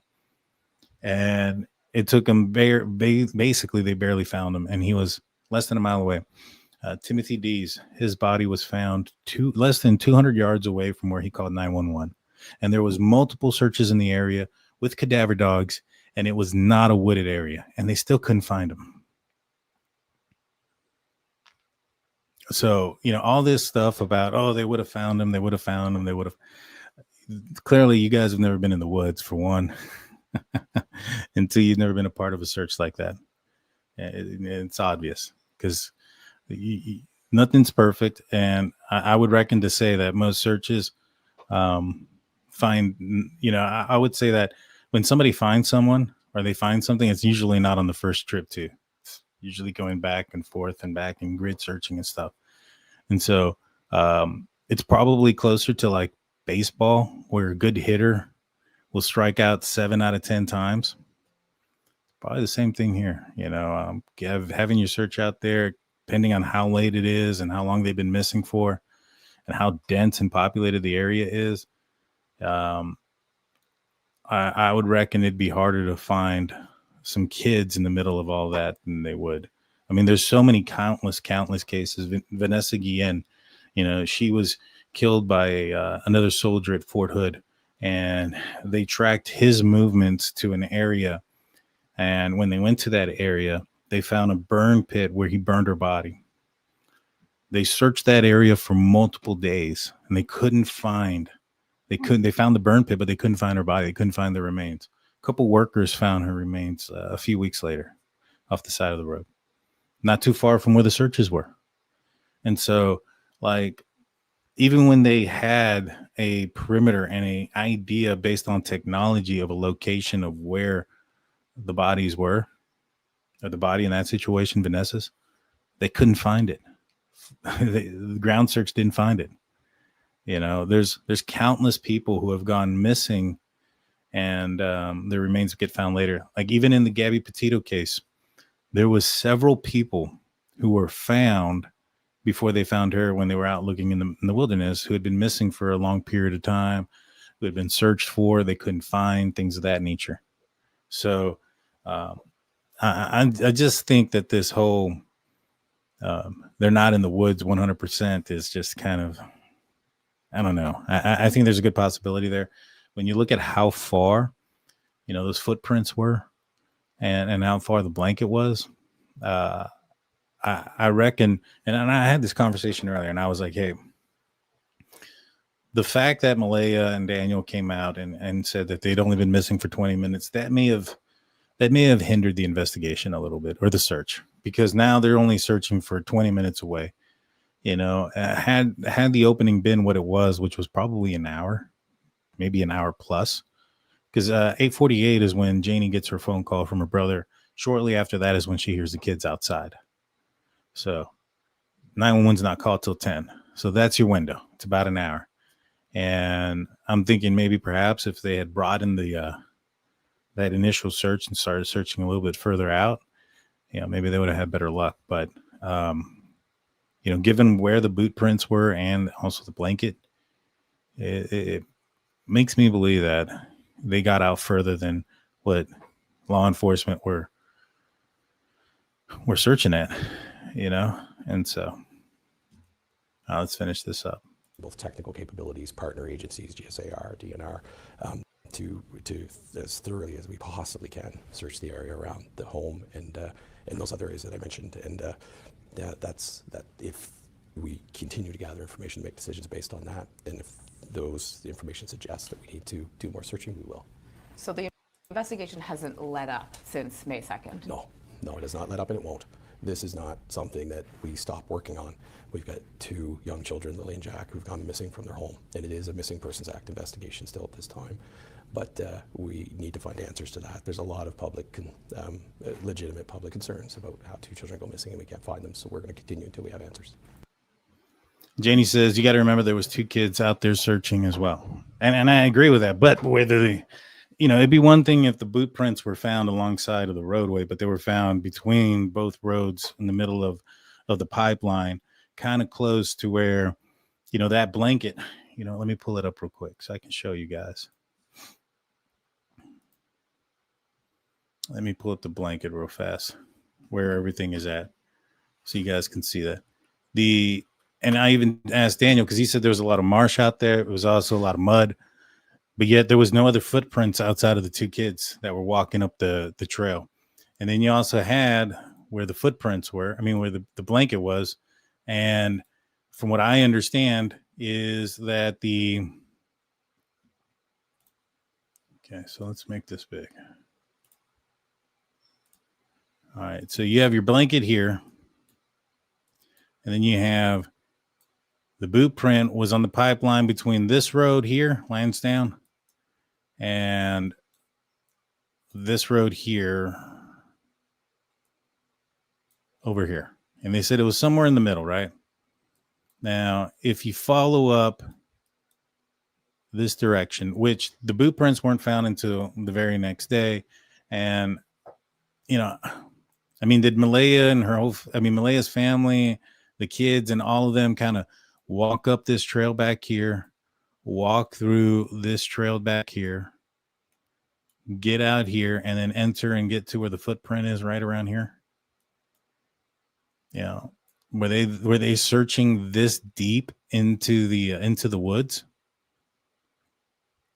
And it took them, basically, they barely found him. And he was less than a mile away. Timothy Dees, his body was found less than 200 yards away from where he called 911. And there was multiple searches in the area with cadaver dogs, and it was not a wooded area, and they still couldn't find him. So, all this stuff about, they would have found him, clearly you guys have never been in the woods, for one, until you've never been a part of a search like that. It's obvious, because nothing's perfect, and I would reckon to say that most searches find, I would say that when somebody finds someone or they find something, it's usually not on the first trip too. It's usually going back and forth and back and grid searching and stuff. And so it's probably closer to like baseball, where a good hitter will strike out 7 out of 10 times. Probably the same thing here, having your search out there, depending on how late it is and how long they've been missing for and how dense and populated the area is. I would reckon it'd be harder to find some kids in the middle of all that than they would. I mean, there's so many countless cases. Vanessa Guillen, she was killed by another soldier at Fort Hood, and they tracked his movements to an area. And when they went to that area, they found a burn pit where he burned her body. They searched that area for multiple days, and they found the burn pit, but they couldn't find her body. They couldn't find the remains. A couple workers found her remains a few weeks later off the side of the road, not too far from where the searches were. And so, even when they had a perimeter and an idea based on technology of a location of where the bodies were, or the body in that situation, Vanessa's, they couldn't find it. The ground search didn't find it. There's countless people who have gone missing, and their remains get found later. Like even in the Gabby Petito case, there was several people who were found before they found her when they were out looking in the wilderness, who had been missing for a long period of time, who had been searched for, they couldn't find, things of that nature. So I just think that this whole they're not in the woods 100% is just kind of, I don't know. I think there's a good possibility there. When you look at how far, those footprints were and how far the blanket was, I reckon, and I had this conversation earlier, and I was like, hey, the fact that Malaya and Daniel came out and said that they'd only been missing for 20 minutes, that may have hindered the investigation a little bit, or the search, because now they're only searching for 20 minutes away. Had the opening been what it was, which was probably an hour, maybe an hour plus, because 8:48 is when Janie gets her phone call from her brother. Shortly after that is when she hears the kids outside. So 911's not called till 10. So that's your window. It's about an hour. And I'm thinking maybe perhaps if they had broadened the that initial search and started searching a little bit further out, maybe they would have had better luck. But given where the boot prints were and also the blanket, it makes me believe that they got out further than what law enforcement were searching at, and so let's finish this up. Both technical capabilities, partner agencies, GSAR, DNR, to as thoroughly as we possibly can search the area around the home and those other areas that I mentioned. And that's if we continue to gather information, make decisions based on that, and if the information suggests that we need to do more searching, we will. So the investigation hasn't let up since May 2nd? No, it has not let up, and it won't. This is not something that we stop working on. We've got 2 young children, Lilly and Jack, who've gone missing from their home, and it is a Missing Persons Act investigation still at this time. But we need to find answers to that. There's a lot of legitimate public concerns about how 2 children go missing and we can't find them, so we're going to continue until we have answers. Janie says, you got to remember there was 2 kids out there searching as well. And I agree with that. But whether it'd be one thing if the boot prints were found alongside of the roadway, but they were found between both roads in the middle of the pipeline, kind of close to where, that blanket, let me pull it up real quick so I can show you guys. Let me pull up the blanket real fast where everything is at so you guys can see that. And I even asked Daniel because he said there was a lot of marsh out there. It was also a lot of mud, but yet there was no other footprints outside of the 2 kids that were walking up the trail. And then you also had where the footprints were, where the blanket was. And from what I understand is that okay, so let's make this big. All right, so you have your blanket here, and then you have the boot print was on the pipeline between this road here, Lansdowne, and this road here over here. And they said it was somewhere in the middle, right? Now, if you follow up this direction, which the boot prints weren't found until the very next day, and, did Malaya and Malaya's family, the kids and all of them kind of walk up this trail back here, walk through this trail back here, get out here, and then enter and get to where the footprint is right around here? Were they searching this deep into the woods?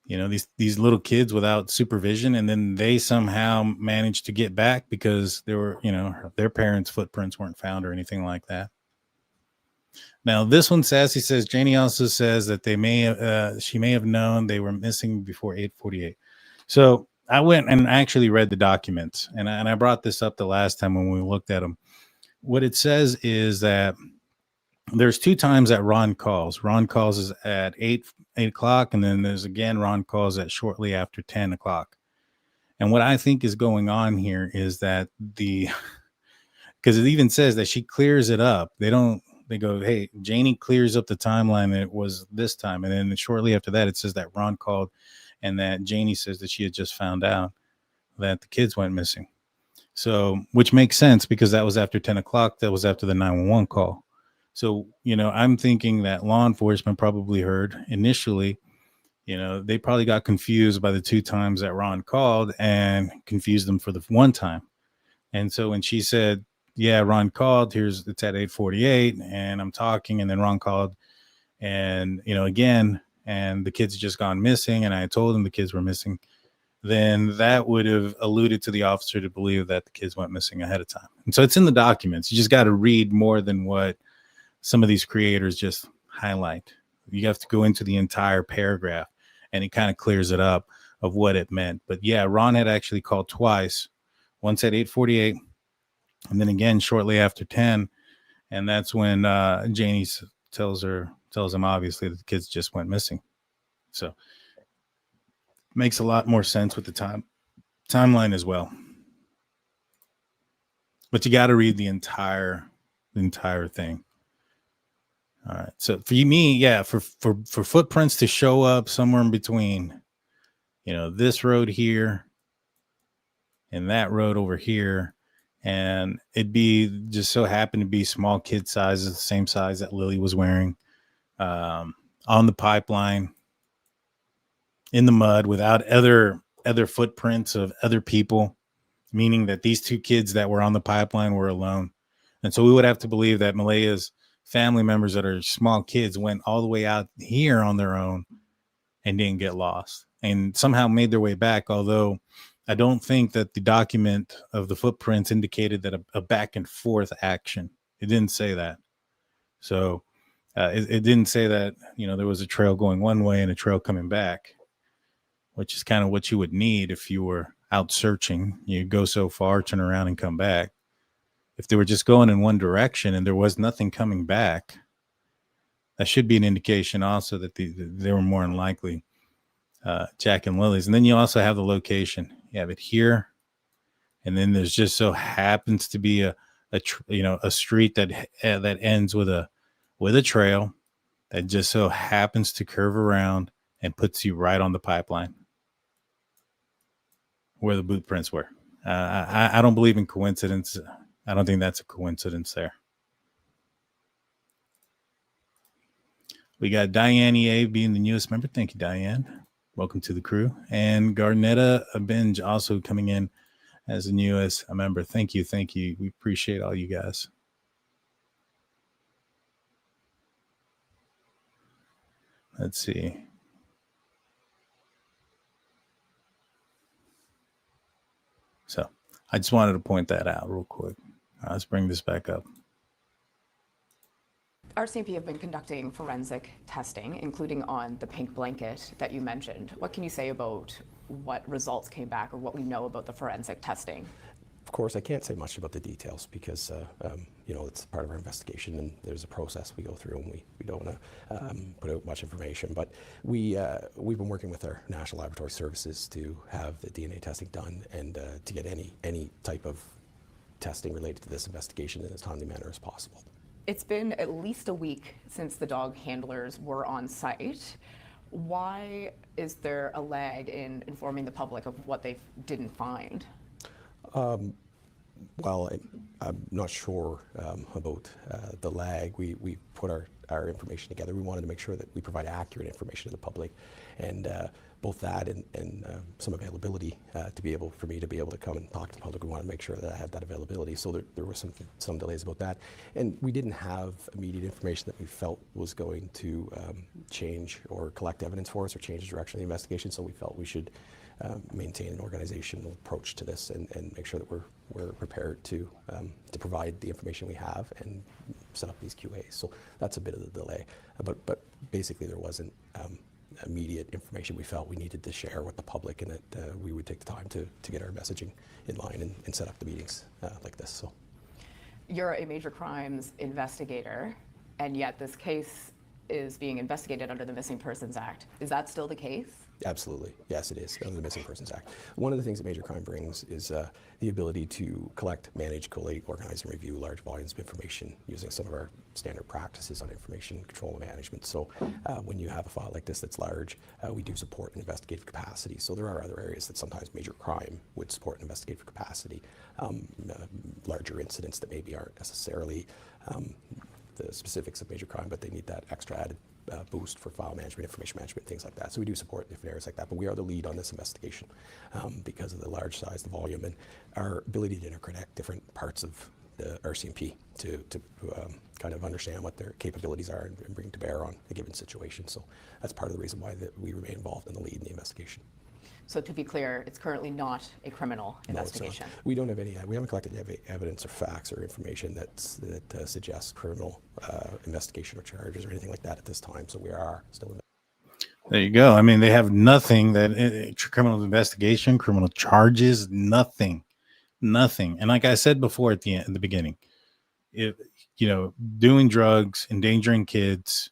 These little kids without supervision, and then they somehow managed to get back because they were, their parents' footprints weren't found or anything like that. Now, this one, Sassy says, Janie also says that she may have known they were missing before 8:48. So I went and actually read the documents, and I brought this up the last time when we looked at them. What it says is that there's 2 times that Ron calls. Ron calls is at 8 o'clock, and then there's again Ron calls at shortly after 10 o'clock. And what I think is going on here is that because it even says that she clears it up. They go, hey, Janie clears up the timeline, and it was this time. And then shortly after that, it says that Ron called and that Janie says that she had just found out that the kids went missing. So, which makes sense because that was after 10 o'clock. That was after the 911 call. So, I'm thinking that law enforcement probably heard initially, they probably got confused by the 2 times that Ron called and confused them for the 1 time. And so when she said, yeah, Ron called, it's at 8:48 and I'm talking, and then Ron called and, again, and the kids had just gone missing, and I told him the kids were missing, then that would have alluded to the officer to believe that the kids went missing ahead of time. And so it's in the documents. You just got to read more than what some of these creators just highlight. You have to go into the entire paragraph, and it kind of clears it up of what it meant. But yeah, Ron had actually called twice, once at 8:48, and then again shortly after 10. And that's when Janie tells him obviously that the kids just went missing. So makes a lot more sense with the timeline as well. But you got to read the entire thing. All right. So for me, yeah, for footprints to show up somewhere in between, this road here and that road over here, and it'd be just so happened to be small kid sizes, the same size that Lily was wearing, on the pipeline in the mud without other footprints of other people, meaning that these two kids that were on the pipeline were alone. And so we would have to believe that Malaya's family members that are small kids went all the way out here on their own and didn't get lost and somehow made their way back. Although I don't think that the document of the footprints indicated that a back and forth action. It didn't say that. So it didn't say that, there was a trail going one way and a trail coming back, which is kind of what you would need if you were out searching. You go so far, turn around and come back. If they were just going in one direction and there was nothing coming back, that should be an indication also that they were more than likely Jack and Lily's. And then you also have the location. You have it here, and then there's just so happens to be a street that ends with a trail that just so happens to curve around and puts you right on the pipeline where the boot prints were. I don't believe in coincidence. I don't think that's a coincidence there. We got Diane EA being the newest member. Thank you, Diane. Welcome to the crew. And Garnetta Binge also coming in as the newest member. Thank you. Thank you. We appreciate all you guys. Let's see. So I just wanted to point that out real quick. Let's bring this back up. RCMP have been conducting forensic testing, including on the pink blanket that you mentioned. What can you say about what results came back or what we know about the forensic testing? Of course, I can't say much about the details because, it's part of our investigation and there's a process we go through and we don't want to put out much information. But we've been working with our National Laboratory Services to have the DNA testing done and to get any type of testing related to this investigation in as timely manner as possible. It's been at least a week since the dog handlers were on site. Why is there a lag in informing the public of what they didn't find? Well, I'm not sure about the lag. We put our information together. We wanted to make sure that we provide accurate information to the public, and both that and some availability for me to be able to come and talk to the public. We wanted to make sure that I had that availability. So there were some delays about that, and we didn't have immediate information that we felt was going to change or collect evidence for us or change the direction of the investigation. So we felt we should maintain an organizational approach to this and make sure that we're prepared to provide the information we have and set up these QAs. So that's a bit of the delay, but basically there wasn't immediate information we felt we needed to share with the public, and that we would take the time to get our messaging in line and set up the meetings like this. So you're a major crimes investigator, and yet this case is being investigated under the Missing Persons Act. Is that still the case? Absolutely. Yes, it is, under the Missing Persons Act. One of the things that major crime brings is the ability to collect, manage, collate, organize, and review large volumes of information using some of our standard practices on information control and management. So when you have a file like this that's large, we do support an investigative capacity. So there are other areas that sometimes major crime would support an investigative capacity, larger incidents that maybe aren't necessarily the specifics of major crime, but they need that extra added boost for file management, information management, things like that. So we do support different areas like that, but we are the lead on this investigation because of the large size, the volume, and our ability to interconnect different parts of the RCMP to kind of understand what their capabilities are and bring to bear on a given situation. So that's part of the reason why we remain involved in the lead in the investigation. So to be clear, it's currently not a criminal investigation. No, we don't have any. We haven't collected evidence or facts or information that suggests criminal investigation or charges or anything like that at this time. So we are still. There you go. I mean, they have nothing that criminal investigation, criminal charges, nothing. And like I said before at the beginning, doing drugs, endangering kids,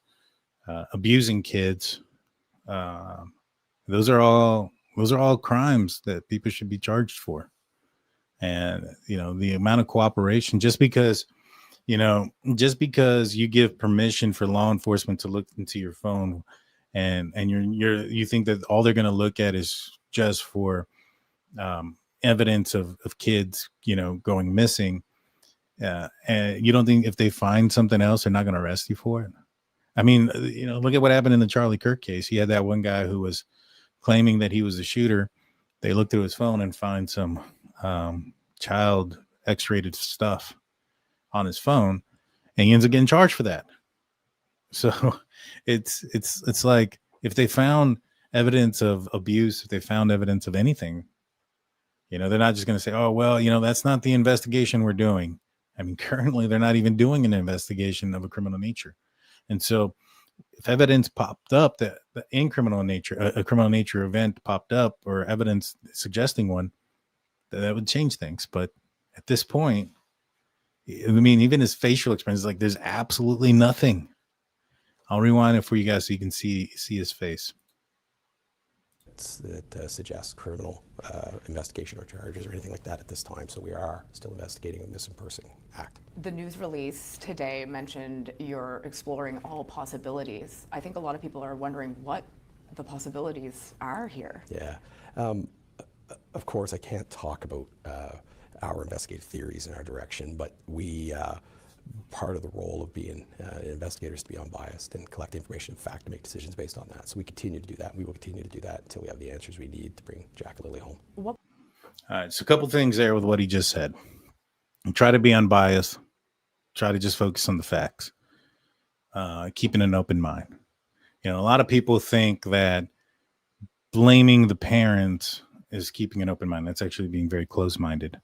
abusing kids, those are all crimes that people should be charged for. And, the amount of cooperation, just because just because you give permission for law enforcement to look into your phone, and you think that all they're going to look at is just for evidence of kids, going missing, and you don't think if they find something else, they're not going to arrest you for it? I mean, look at what happened in the Charlie Kirk case. He had that one guy who was claiming that he was the shooter. They looked through his phone and find some child X-rated stuff on his phone, and he ends up getting charged for that. So it's like, if they found evidence of abuse, if they found evidence of anything, they're not just going to say, oh, well, that's not the investigation we're doing. I mean, currently they're not even doing an investigation of a criminal nature. And so if evidence popped up that in criminal nature, a criminal nature event popped up, or evidence suggesting one, that would change things. But at this point, I mean, even his facial expression is like, there's absolutely nothing. I'll rewind it for you guys so you can see his face. That suggests criminal investigation or charges or anything like that at this time. So we are still investigating a missing person act. The news release today mentioned you're exploring all possibilities. I think a lot of people are wondering what the possibilities are here. Yeah. Of course, I can't talk about our investigative theories in our direction, but we part of the role of being investigators to be unbiased and collect information and fact to make decisions based on that. So we continue to do that. We will continue to do that until we have the answers we need to bring Jack and Lily home. All right. So a couple things there with what he just said. Try to be unbiased. Try to just focus on the facts. Keeping an open mind. A lot of people think that blaming the parents is keeping an open mind. That's actually being very close-minded.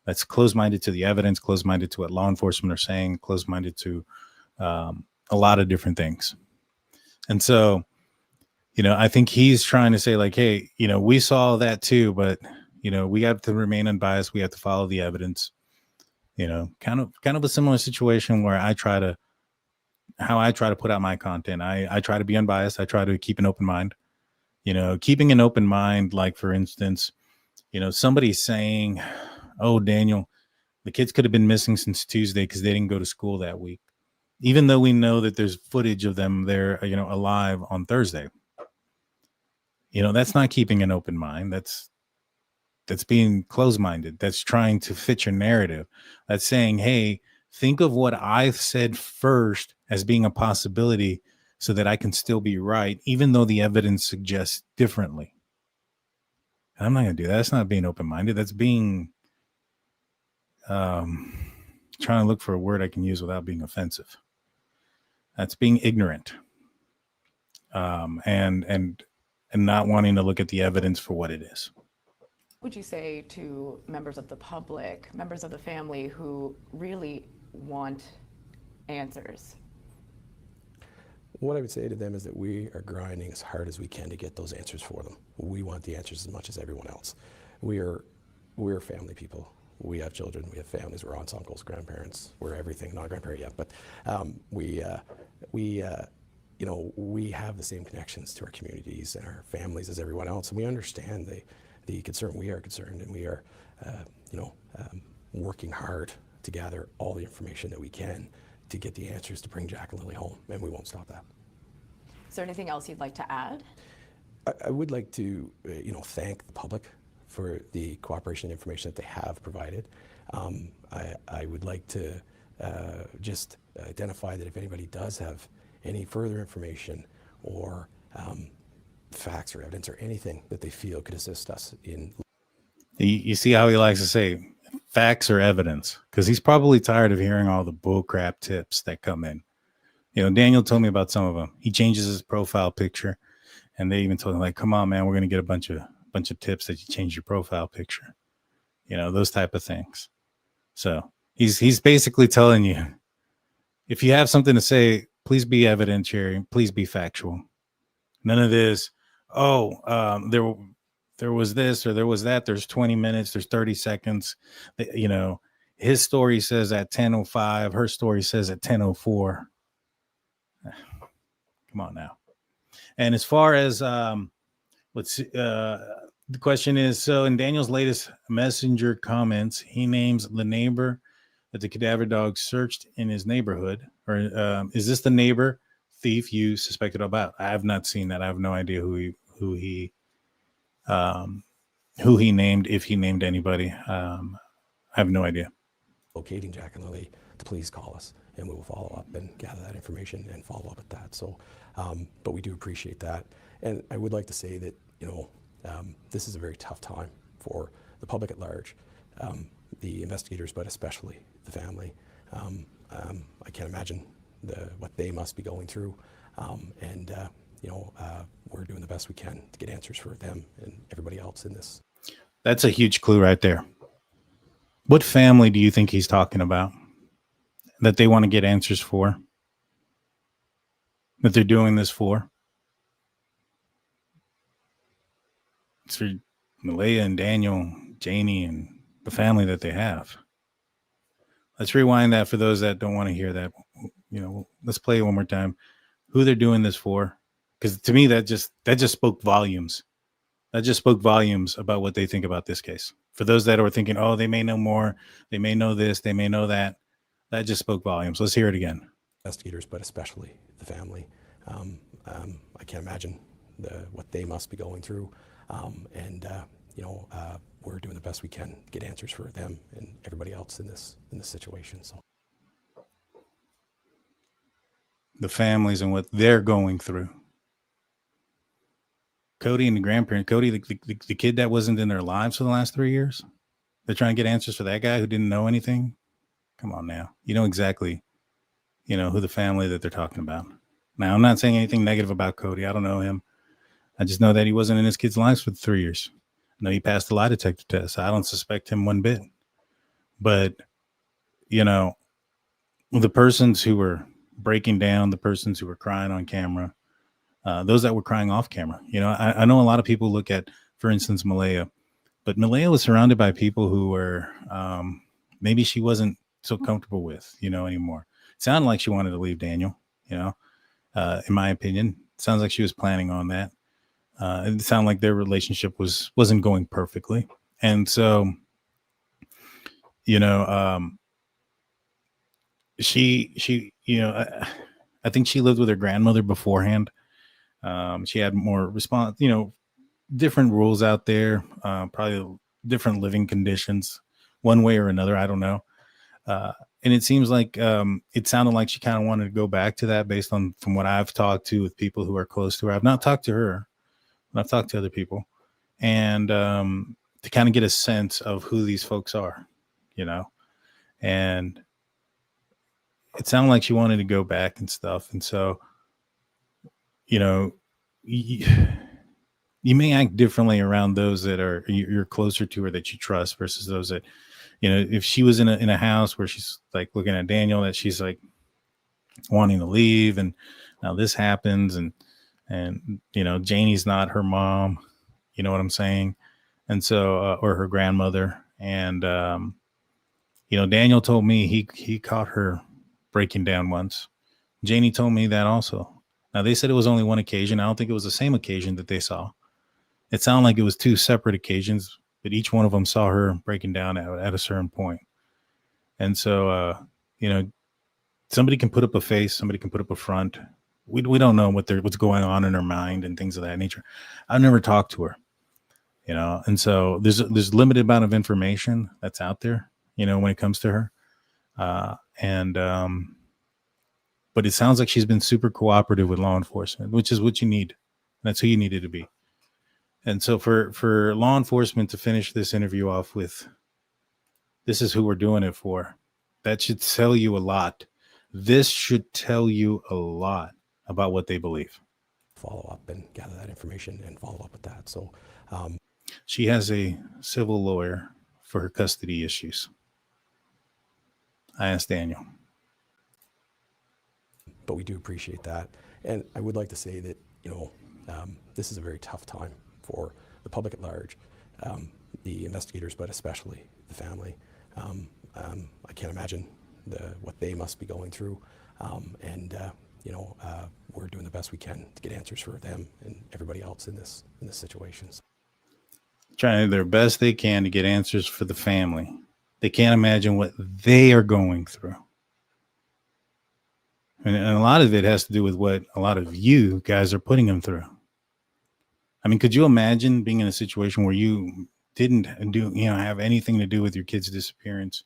That's close-minded to the evidence, close-minded to what law enforcement are saying, close-minded to a lot of different things. And so, I think he's trying to say, like, hey, we saw that too, but, we have to remain unbiased. We have to follow the evidence. Kind of a similar situation where I try to put out my content. I try to be unbiased. I try to keep an open mind. Keeping an open mind, like, for instance, somebody saying, oh, Daniel, the kids could have been missing since Tuesday because they didn't go to school that week, even though we know that there's footage of them there, alive on Thursday. That's not keeping an open mind. That's being closed-minded. That's trying to fit your narrative. That's saying, hey, think of what I've said first as being a possibility so that I can still be right, even though the evidence suggests differently. And I'm not going to do that. That's not being open-minded. That's being trying to look for a word I can use without being offensive. That's being ignorant, and not wanting to look at the evidence for what it is. What would you say to members of the public, members of the family who really want answers? What I would say to them is that we are grinding as hard as we can to get those answers for them. We want the answers as much as everyone else. We're family people. We have children, we have families, we're aunts, uncles, grandparents, we're everything, not a grandparent yet, but we have the same connections to our communities and our families as everyone else, and we understand the concern. We are concerned, and we are, working hard to gather all the information that we can to get the answers to bring Jack and Lily home, and we won't stop that. Is there anything else you'd like to add? I would like to, thank the public for the cooperation and information that they have provided. I would like to just identify that if anybody does have any further information or facts or evidence or anything that they feel could assist us in. You see how he likes to say facts or evidence, because he's probably tired of hearing all the bullcrap tips that come in. Daniel told me about some of them. He changes his profile picture, and they even told him, like, come on, man, we're going to get a bunch of tips that you change your profile picture, those type of things. So he's basically telling you, if you have something to say, please be evidentiary, please be factual. None of this, there was this or there was that, there's 20 minutes, there's 30 seconds. His story says at 10:05, her story says at 10:04. Come on now. And as far as the question is, so in Daniel's latest messenger comments, he names the neighbor that the cadaver dog searched in his neighborhood, or is this the neighbor thief you suspected about? I have not seen that. I have no idea who he named, if he named anybody. I have no idea. Locating Jack and Lilly, to please call us, and we will follow up and gather that information and follow up with that. So, but we do appreciate that. And I would like to say that, this is a very tough time for the public at large, the investigators, but especially the family. I can't imagine what they must be going through. We're doing the best we can to get answers for them and everybody else in this. That's a huge clue right there. What family do you think he's talking about that they want to get answers for? That they're doing this for? It's for Malaya and Daniel, Janie, and the family that they have. Let's rewind that for those that don't want to hear that. Let's play it one more time. Who they're doing this for? Because to me, that just spoke volumes. That just spoke volumes about what they think about this case. For those that are thinking, oh, they may know more, they may know this, they may know that, that just spoke volumes. Let's hear it again. Investigators, but especially the family. I can't imagine what they must be going through. We're doing the best we can to get answers for them and everybody else in this situation. So, the families and what they're going through. Cody and the grandparent, Cody, the kid that wasn't in their lives for the last 3 years. They're trying to get answers for that guy who didn't know anything. Come on now. You know exactly, who the family that they're talking about. Now, I'm not saying anything negative about Cody. I don't know him. I just know that he wasn't in his kids' lives for 3 years. I know he passed the lie detector test. I don't suspect him one bit. But, the persons who were breaking down, the persons who were crying on camera, those that were crying off camera. I know a lot of people look at, for instance, Malaya, but Malaya was surrounded by people who were maybe she wasn't so comfortable with, anymore. It sounded like she wanted to leave Daniel, in my opinion. It sounds like she was planning on that. It sounded like their relationship wasn't going perfectly. And so, she I think she lived with her grandmother beforehand. She had more response, different rules out there, probably different living conditions, one way or another. I don't know. And it seems like it sounded like she kind of wanted to go back to that based on from what I've talked to with people who are close to her. I've not talked to her, but I've talked to other people, and to kind of get a sense of who these folks are, and it sounded like she wanted to go back and stuff. And so, you may act differently around those that are you're closer to her that you trust versus those that, if she was in a house where she's like looking at Daniel, that she's like wanting to leave, and now this happens, and Janie's not her mom, you know what I'm saying? And so, or her grandmother. And, Daniel told me he caught her breaking down once. Janie told me that also. Now, they said it was only one occasion. I don't think it was the same occasion that they saw. It sounded like it was two separate occasions, but each one of them saw her breaking down at a certain point. And so, somebody can put up a face, somebody can put up a front. We don't know what's going on in her mind and things of that nature. I've never talked to her, and so there's limited amount of information that's out there, when it comes to her. But it sounds like she's been super cooperative with law enforcement, which is what you need. That's who you needed to be. And so for law enforcement to finish this interview off with, this is who we're doing it for, that should tell you a lot. This should tell you a lot about what they believe. Follow up and gather that information and follow up with that. So she has a civil lawyer for her custody issues. I asked Daniel. But we do appreciate that. And I would like to say that, this is a very tough time for the public at large, the investigators, but especially the family. I can't imagine what they must be going through. We're doing the best we can to get answers for them and everybody else in this situation. Trying their best they can to get answers for the family. They can't imagine what they are going through. And a lot of it has to do with what a lot of you guys are putting them through. I mean, could you imagine being in a situation where you didn't have anything to do with your kid's disappearance?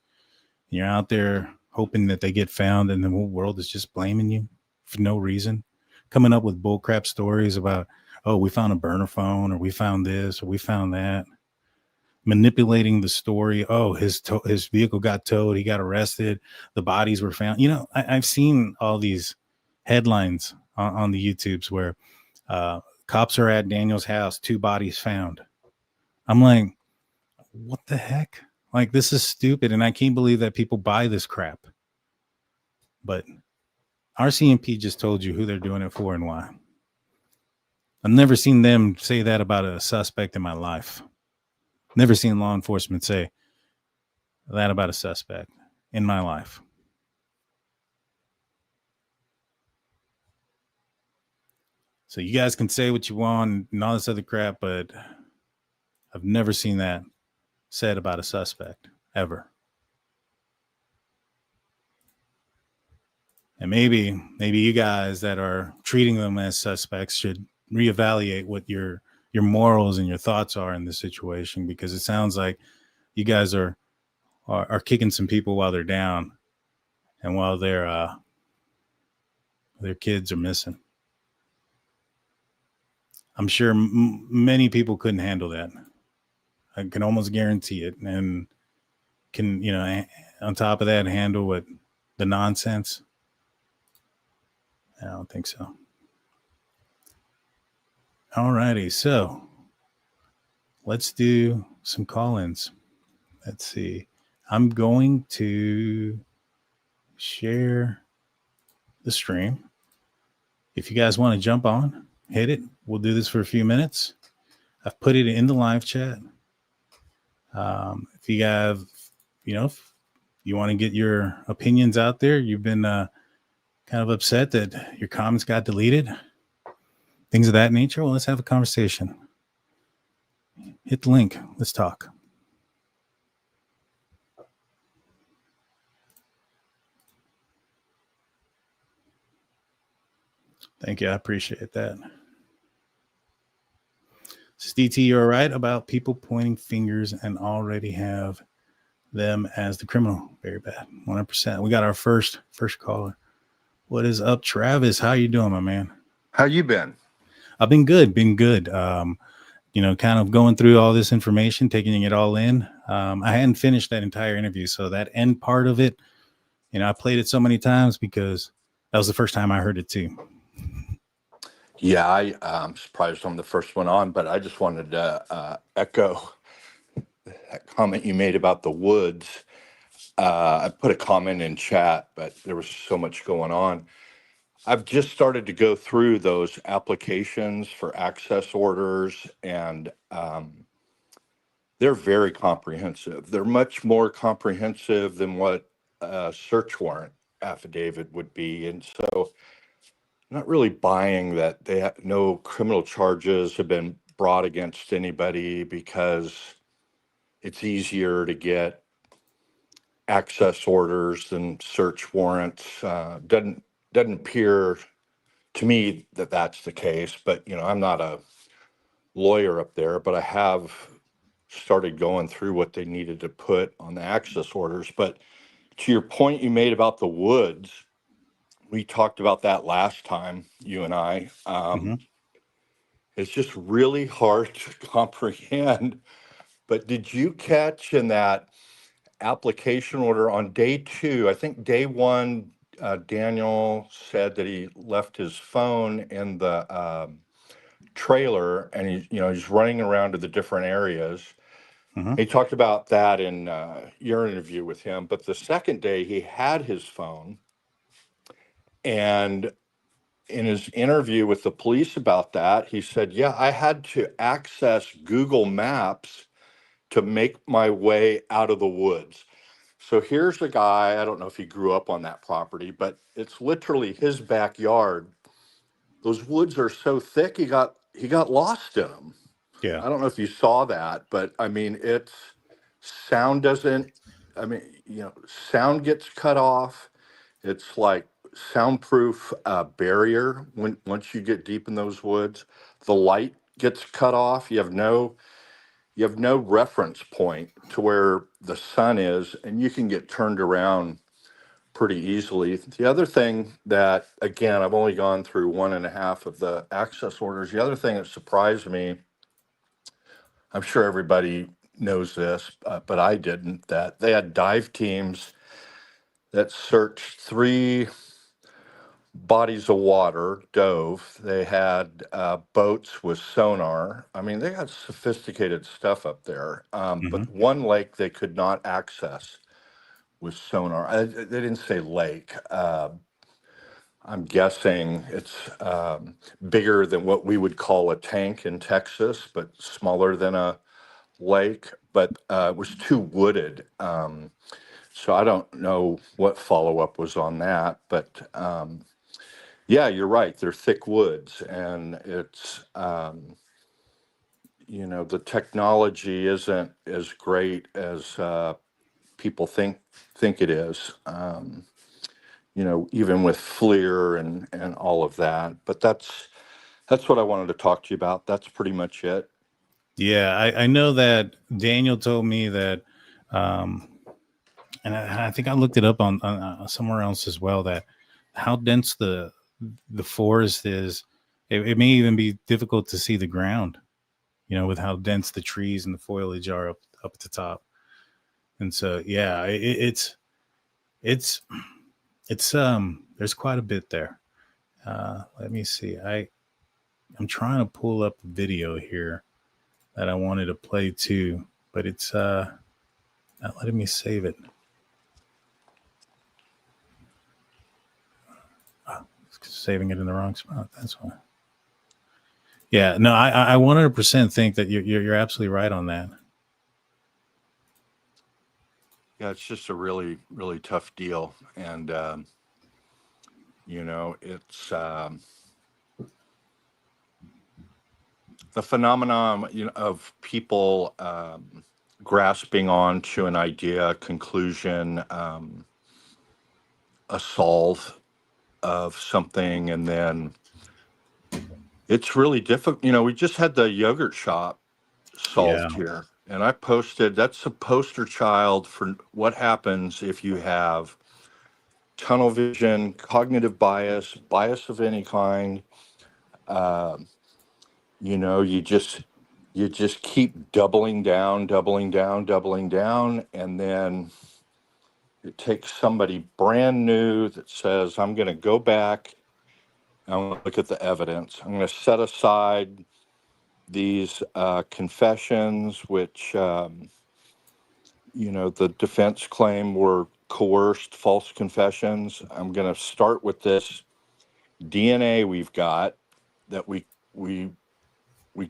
You're out there hoping that they get found, and the whole world is just blaming you for no reason, coming up with bullcrap stories about, oh, we found a burner phone, or we found this, or we found that, manipulating the story. Oh, his vehicle got towed, he got arrested, the bodies were found. I've seen all these headlines on the YouTubes where cops are at Daniel's house, 2 bodies found. I'm like, what the heck? Like, this is stupid, and I can't believe that people buy this crap. But RCMP just told you who they're doing it for and why. I've never seen them say that about a suspect in my life. Never seen law enforcement say that about a suspect in my life. So you guys can say what you want and all this other crap, but I've never seen that said about a suspect ever. And maybe you guys that are treating them as suspects should reevaluate what your morals and your thoughts are in this situation, because it sounds like you guys are kicking some people while they're down and while their kids are missing. I'm sure many people couldn't handle that. I can almost guarantee it. And can, on top of that, handle what the nonsense? I don't think so. All righty. So let's do some call-ins. Let's see. I'm going to share the stream. If you guys want to jump on, hit it. We'll do this for a few minutes. I've put it in the live chat. If you have, if you want to get your opinions out there, you've been kind of upset that your comments got deleted, things of that nature, well, let's have a conversation. Hit the link. Let's talk. Thank you. I appreciate that. DT, you're right about people pointing fingers and already have them as the criminal. Very bad. 100%. We got our first caller. What is up, Travis? How you doing, my man? How you been? I've been good. Kind of going through all this information, taking it all in. I hadn't finished that entire interview, so that end part of it, I played it so many times because that was the first time I heard it too. Yeah, I'm surprised I'm the first one on, but I just wanted to echo that comment you made about the woods. I put a comment in chat, but there was so much going on. I've just started to go through those applications for access orders, and they're very comprehensive. They're much more comprehensive than what a search warrant affidavit would be. And so I'm not really buying that they have no criminal charges have been brought against anybody because it's easier to get access orders than search warrants. Doesn't appear to me that that's the case, but I'm not a lawyer up there, but I have started going through what they needed to put on the access orders. But to your point you made about the woods, we talked about that last time, you and I. It's just really hard to comprehend. But did you catch in that application order on day 2, I think day 1, Daniel said that he left his phone in the trailer, and he's running around to the different areas. He talked about that in your interview with him. But the second day he had his phone, and in his interview with the police about that, he said, yeah, I had to access Google Maps to make my way out of the woods. So here's a guy, I don't know if he grew up on that property, but it's literally his backyard. Those woods are so thick, he got lost in them. Yeah. I don't know if you saw that, but I mean, sound doesn't I mean, sound gets cut off. It's like soundproof barrier once you get deep in those woods. The light gets cut off. You have no reference point to where the sun is, and you can get turned around pretty easily. The other thing that, again, I've only gone through 1.5 of the access orders. The other thing that surprised me, I'm sure everybody knows this, but I didn't, that they had dive teams that searched 3 bodies of water, dove. They had boats with sonar. I mean, they got sophisticated stuff up there. But one lake they could not access with sonar. They didn't say lake. I'm guessing it's bigger than what we would call a tank in Texas, but smaller than a lake. But it was too wooded. So I don't know what follow-up was on that. But yeah, you're right. They're thick woods, and it's, the technology isn't as great as people think it is. Even with FLIR and all of that. But that's what I wanted to talk to you about. That's pretty much it. Yeah, I know that Daniel told me that, and I think I looked it up on somewhere else as well, that how dense the forest is. It may even be difficult to see the ground, with how dense the trees and the foliage are up at the top. And so, yeah, it's there's quite a bit there. Let me see. I'm trying to pull up a video here that I wanted to play too, but it's not letting me save it. Saving it in the wrong spot. That's why. Yeah, no, I 100% think that you're absolutely right on that. Yeah, it's just a really, really tough deal. And, it's the phenomenon, of people grasping on to an idea, conclusion, a solve of something, and then it's really difficult. We just had the yogurt shop solved here, and I posted, that's a poster child for what happens if you have tunnel vision, cognitive bias of any kind. You just keep doubling down, and then it takes somebody brand new that says, I'm going to go back, I'm going to look at the evidence. I'm going to set aside these confessions, which, the defense claim were coerced false confessions. I'm going to start with this DNA we've got that we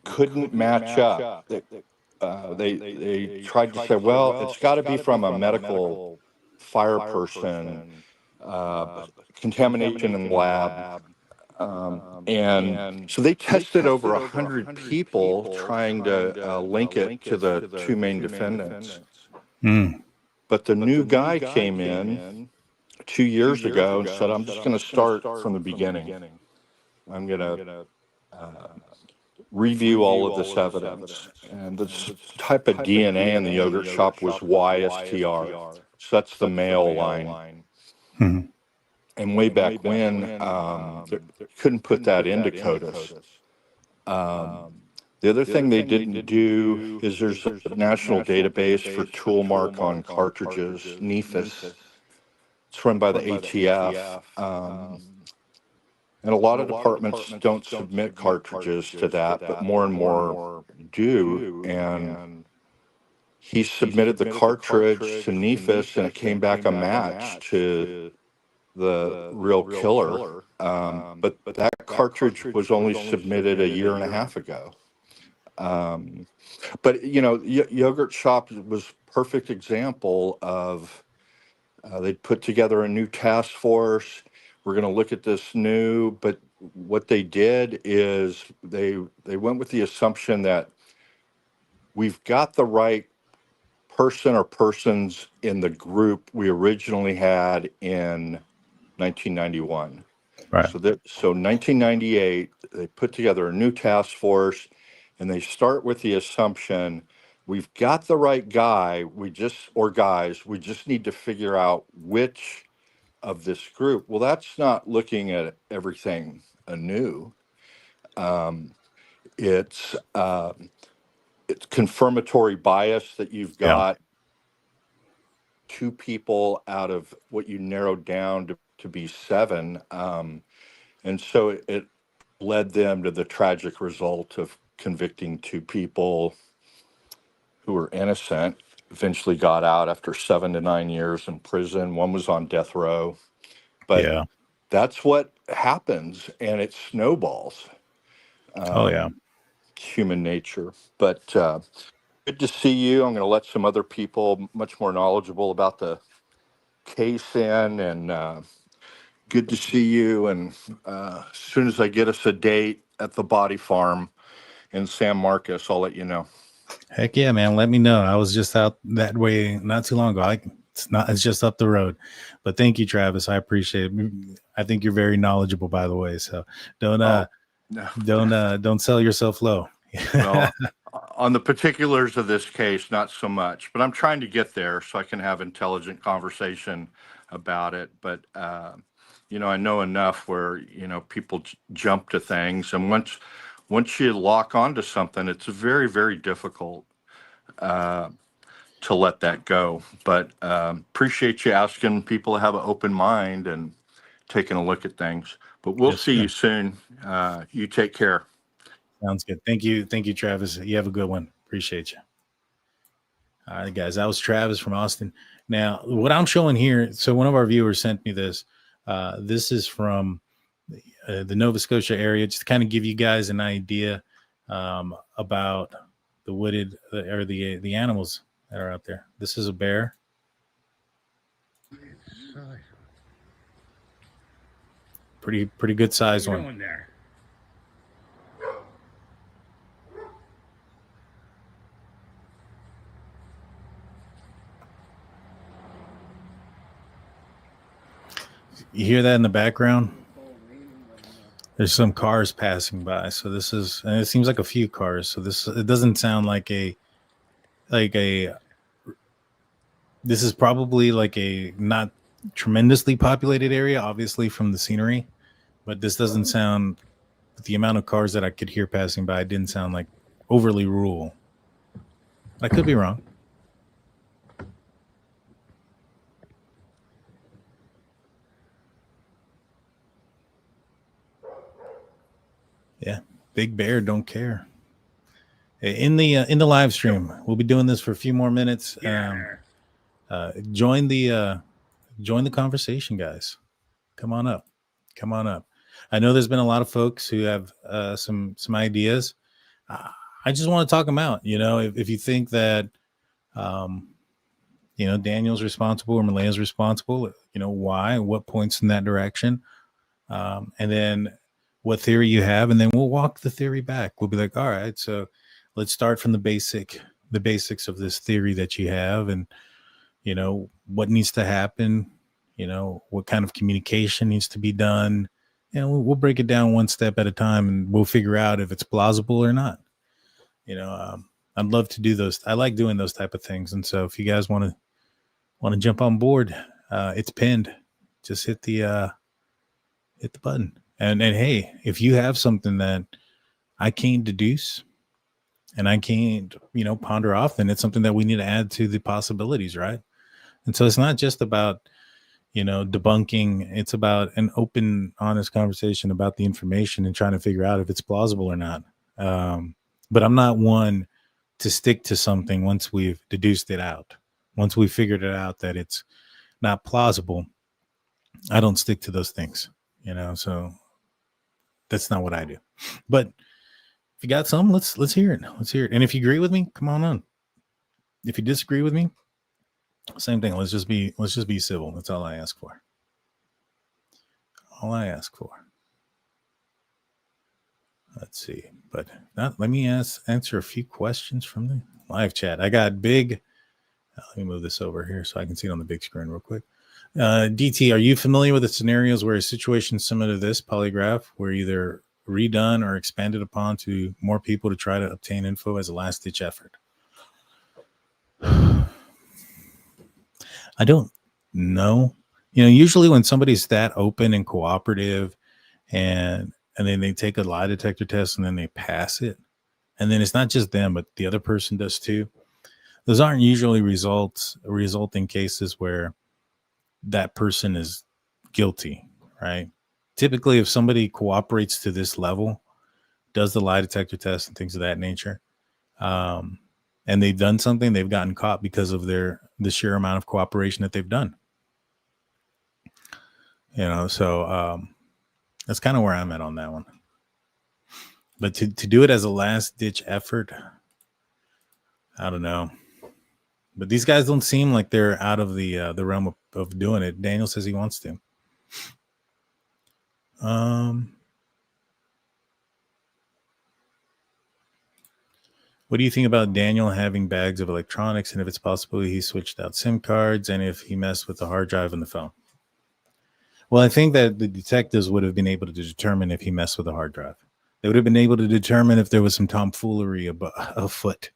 couldn't match up. They tried to say, well, it's got to be from a medical fire person, contamination in the lab. And so they tested over 100 people trying to link it to the 2 main defendants. But the new guy came in 2 years ago and said, I'm just going to start from the beginning. I'm going to review all of this evidence. And this type of DNA in the yogurt shop was YSTR. So that's the male line. And way back when, they couldn't put that into CODIS. The other thing they didn't do is there's a national database for tool mark on cartridges, NEFIS. It's run by the ATF. And a lot of departments don't submit cartridges to that, but more and more do. And he submitted the cartridge to NEFIS, and it came back a match to the real killer. But that cartridge was only submitted a year and a half ago. But, Yogurt Shop was a perfect example of they'd put together a new task force. We're going to look at this new, but what they did is they went with the assumption that we've got the right person or persons in the group we originally had in 1991. Right. So 1998, they put together a new task force, and they start with the assumption we've got the right guy. We just need to figure out which of this group. Well, that's not looking at everything anew. It's confirmatory bias that you've got two people out of what you narrowed down to be seven. And so it led them to the tragic result of convicting two people who were innocent, eventually got out after 7 to 9 years in prison. One was on death row. But that's what happens, and it snowballs. Human nature. But good to see you. I'm going to let some other people much more knowledgeable about the case in, and good to see you. And as soon as I get us a date at the body farm in San Marcos, I'll let you know. Heck yeah, man. Let me know. I was just out that way not too long ago. It's just up the road. But thank you, Travis. I appreciate it. I think you're very knowledgeable, by the way. So don't sell yourself low. Well, on the particulars of this case, not so much, but I'm trying to get there so I can have intelligent conversation about it. But I know enough where people jump to things, and once you lock onto something, it's very, very difficult to let that go. But appreciate you asking people to have an open mind and taking a look at things. But we'll see you soon. You take care. Sounds good. Thank you, Travis. You have a good one. Appreciate you. All right, guys. That was Travis from Austin. Now, what I'm showing here, so one of our viewers sent me this. This is from the Nova Scotia area, just to kind of give you guys an idea about the wooded or the animals that are out there. This is a bear. Pretty good size one. There? You hear that in the background? There's some cars passing by. So this is, and it seems like a few cars. So it doesn't sound like this is probably like a not tremendously populated area, obviously from the scenery, but this doesn't sound, with the amount of cars that I could hear passing by, it didn't sound like overly rural. I could be wrong. Yeah, big bear don't care. In the live stream, we'll be doing this for a few more minutes. Join the conversation, guys. Come on up. I know there's been a lot of folks who have some ideas. I just want to talk them out. If you think that Daniel's responsible or Malaya's responsible, why, what points in that direction, and then what theory you have, and then we'll walk the theory back. We'll be like, all right, so let's start from the basics of this theory that you have, and what needs to happen, what kind of communication needs to be done, and we'll break it down one step at a time, and we'll figure out if it's plausible or not. I'd love to do those. I like doing those type of things, and so if you guys want to jump on board, it's pinned. Just hit the button. And hey, if you have something that I can't deduce and I can't, ponder off, then it's something that we need to add to the possibilities, right? And so it's not just about, debunking. It's about an open, honest conversation about the information and trying to figure out if it's plausible or not. But I'm not one to stick to something once we've deduced it out. Once we've figured it out that it's not plausible, I don't stick to those things, so that's not what I do. But if you got some, let's hear it. Let's hear it. And if you agree with me, come on. If you disagree with me, same thing. Let's just be civil. That's all I ask for. Let's see. But let me answer a few questions from the live chat. I got Big Let me move this over here so I can see it on the big screen real quick. DT, are you familiar with the scenarios where a situation similar to this polygraph were either redone or expanded upon to more people to try to obtain info as a last-ditch effort? I don't know. Usually when somebody's that open and cooperative and then they take a lie detector test and then they pass it, and then it's not just them, but the other person does too. Those aren't usually resulting cases where that person is guilty, right? Typically, if somebody cooperates to this level, does the lie detector test and things of that nature, and they've done something, they've gotten caught because of the sheer amount of cooperation that they've done. So that's kind of where I'm at on that one. But to do it as a last ditch effort, I don't know. But these guys don't seem like they're out of the realm of doing it. Daniel says he wants to. What do you think about Daniel having bags of electronics, and if it's possible he switched out SIM cards, and if he messed with the hard drive and the phone? Well, I think that the detectives would have been able to determine if he messed with the hard drive. They would have been able to determine if there was some tomfoolery afoot.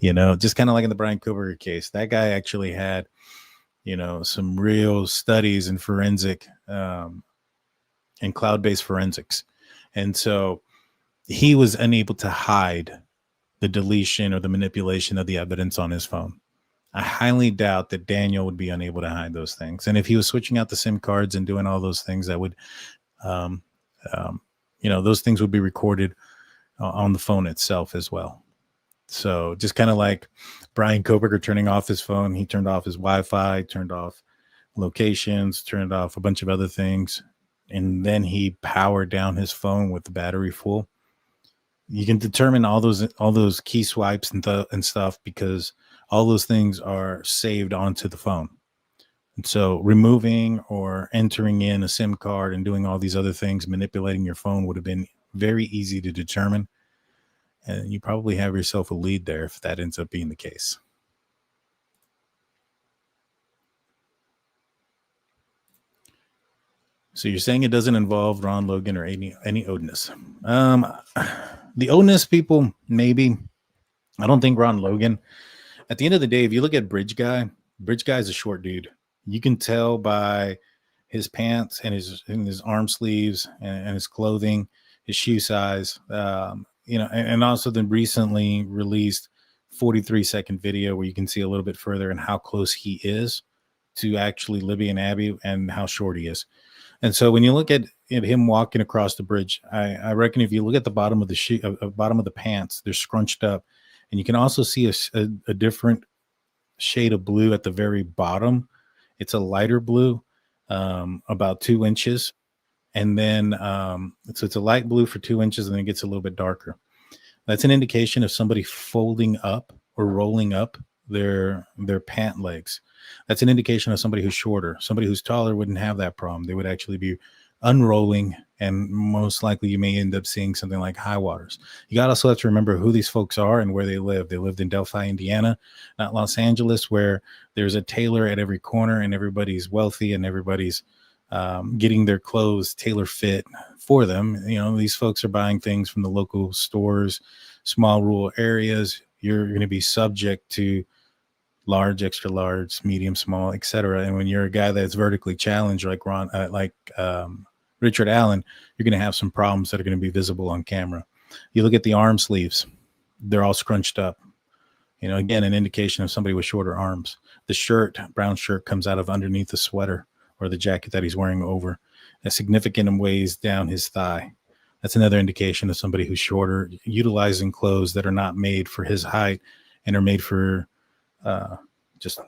Just kind of like in the Brian Koberger case. That guy actually had, some real studies in forensic and cloud-based forensics. And so he was unable to hide the deletion or the manipulation of the evidence on his phone. I highly doubt that Daniel would be unable to hide those things. And if he was switching out the SIM cards and doing all those things, that would, those things would be recorded on the phone itself as well. So just kind of like Brian Koberger turning off his phone, he turned off his Wi-Fi, turned off locations, turned off a bunch of other things, and then he powered down his phone with the battery full. You can determine all those key swipes and stuff because all those things are saved onto the phone. And so removing or entering in a SIM card and doing all these other things, manipulating your phone, would have been very easy to determine. And you probably have yourself a lead there if that ends up being the case. So you're saying it doesn't involve Ron Logan or any Odinus. The Odinus people, maybe. I don't think Ron Logan. At the end of the day, if you look at Bridge Guy is a short dude. You can tell by his pants and his arm sleeves and his clothing, his shoe size, and also the recently released 43-second video where you can see a little bit further and how close he is to actually Libby and Abby and how short he is. And so when you look at him walking across the bridge, I reckon if you look at the bottom of the shoe, bottom of the pants, they're scrunched up, and you can also see a different shade of blue at the very bottom. It's a lighter blue, about 2 inches. And then, so it's a light blue for 2 inches, and then it gets a little bit darker. That's an indication of somebody folding up or rolling up their pant legs. That's an indication of somebody who's shorter. Somebody who's taller wouldn't have that problem. They would actually be unrolling, and most likely you may end up seeing something like high waters. You got also have to remember who these folks are and where they live. They lived in Delphi, Indiana, not Los Angeles, where there's a tailor at every corner and everybody's wealthy and everybody's getting their clothes tailor fit for them. These folks are buying things from the local stores, small rural areas. You're going to be subject to large, extra large, medium, small, etc. And when you're a guy that's vertically challenged, like Richard Allen, you're going to have some problems that are going to be visible on camera. You look at the arm sleeves; they're all scrunched up. Again, an indication of somebody with shorter arms. The brown shirt, comes out of underneath the sweater or the jacket that he's wearing over, a significant ways down his thigh. That's another indication of somebody who's shorter, utilizing clothes that are not made for his height and are made for just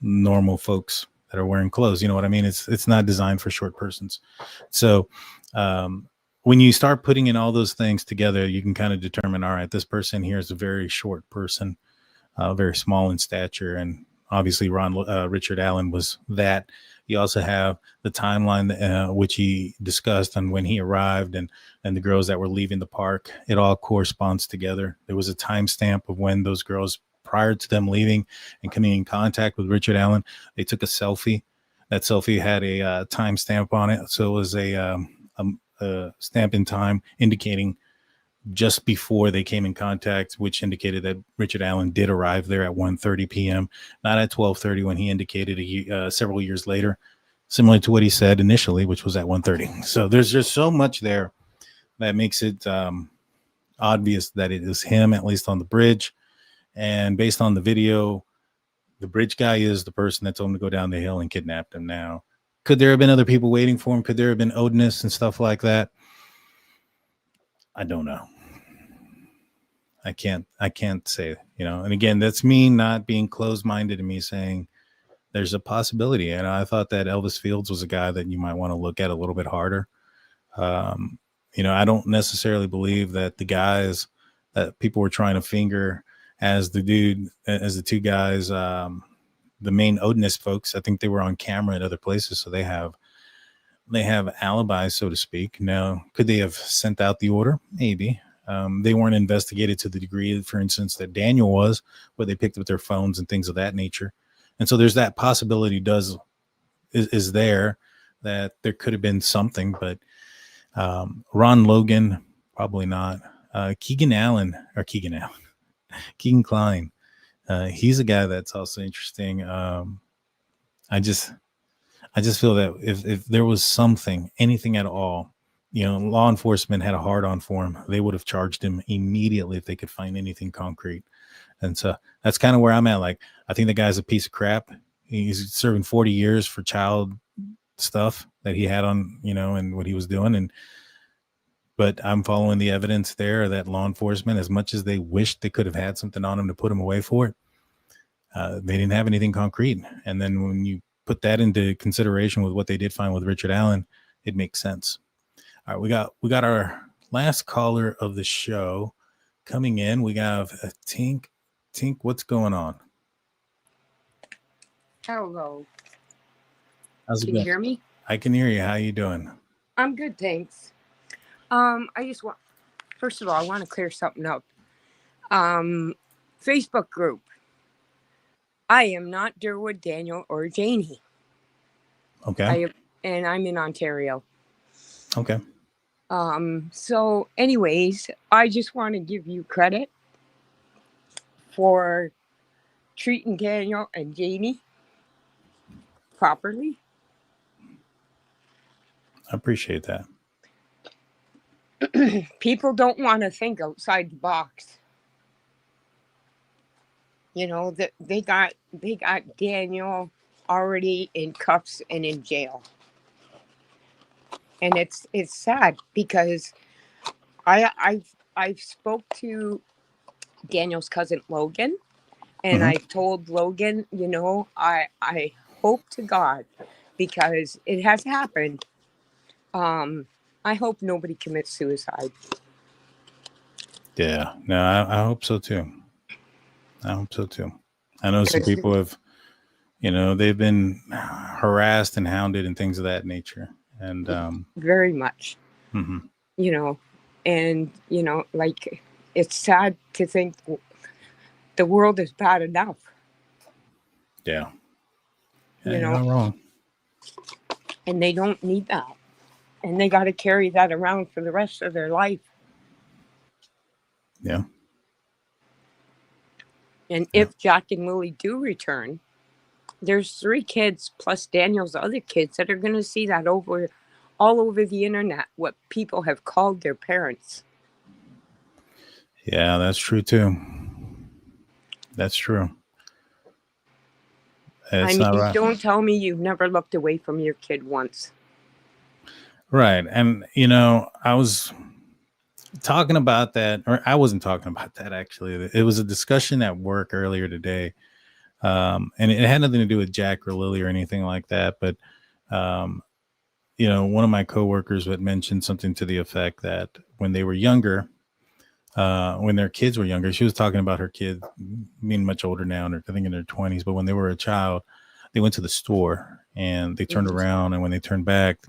normal folks that are wearing clothes. You know what I mean? It's not designed for short persons. So when you start putting in all those things together, you can kind of determine, all right, this person here is a very short person, very small in stature. And obviously Richard Allen was that. You also have the timeline, which he discussed on when he arrived and the girls that were leaving the park. It all corresponds together. There was a timestamp of when those girls prior to them leaving and coming in contact with Richard Allen, they took a selfie. That selfie had a time stamp on it. So it was a stamp in time indicating just before they came in contact, which indicated that Richard Allen did arrive there at 1:30 p.m., not at 12:30 when he indicated several years later, similar to what he said initially, which was at 1:30. So there's just so much there that makes it obvious that it is him, at least on the bridge. And based on the video, the bridge guy is the person that told him to go down the hill and kidnapped him. Now, could there have been other people waiting for him? Could there have been Odinist and stuff like that? I don't know. I can't say, and again, that's me not being closed-minded and me saying there's a possibility. And I thought that Elvis Fields was a guy that you might want to look at a little bit harder. I don't necessarily believe that the guys that people were trying to finger as the two guys, the main Odinist folks, I think they were on camera at other places. So they have alibis, so to speak. Now, could they have sent out the order? Maybe. They weren't investigated to the degree, for instance, that Daniel was, where they picked up their phones and things of that nature. And so there's that possibility is there that there could have been something, but Ron Logan, probably not. Keegan Klein, he's a guy that's also interesting. I just feel that if there was anything at all, law enforcement had a hard on for him, they would have charged him immediately if they could find anything concrete. And so that's kind of where I'm at. Like, I think the guy's a piece of crap. He's serving 40 years for child stuff that he had on, and what he was doing. But I'm following the evidence there that law enforcement, as much as they wished they could have had something on him to put him away for it, they didn't have anything concrete. And then when you put that into consideration with what they did find with Richard Allen, it makes sense. All right, we got our last caller of the show coming in. We got Tink. Tink, what's going on? Hello. How's it Can going? you hear me? I can hear you. How you doing? I'm good, thanks. First of all, I want to clear something up. Facebook group. I am not Durwood, Daniel, or Janie. Okay. And I'm in Ontario. Okay. So anyways, I just want to give you credit for treating Daniel and Janie properly. I appreciate that. People don't want to think outside the box. That they got Daniel already in cuffs and in jail. And it's sad because I've spoke to Daniel's cousin Logan, and I told Logan, I hope to God, because it has happened. I hope nobody commits suicide. Yeah, no, I hope so too. I know some people have, they've been harassed and hounded and things of that nature. And very much, and like, it's sad to think the world is bad enough. Yeah, you're not wrong. And they don't need that. And they got to carry that around for the rest of their life. Yeah. And if Jack and Lily do return, there's 3 kids plus Daniel's other kids that are going to see that all over the internet, what people have called their parents. Yeah, that's true too. That's true. It's not right. Don't tell me you've never looked away from your kid once. Right. And, I was talking about that, or I wasn't talking about that, actually. It was a discussion at work earlier today. And it had nothing to do with Jack or Lily or anything like that. But, one of my coworkers had mentioned something to the effect that when they were younger, when their kids were younger, she was talking about her kid being much older now, and I think in their 20s. But when they were a child, they went to the store and they turned around, and when they turned back,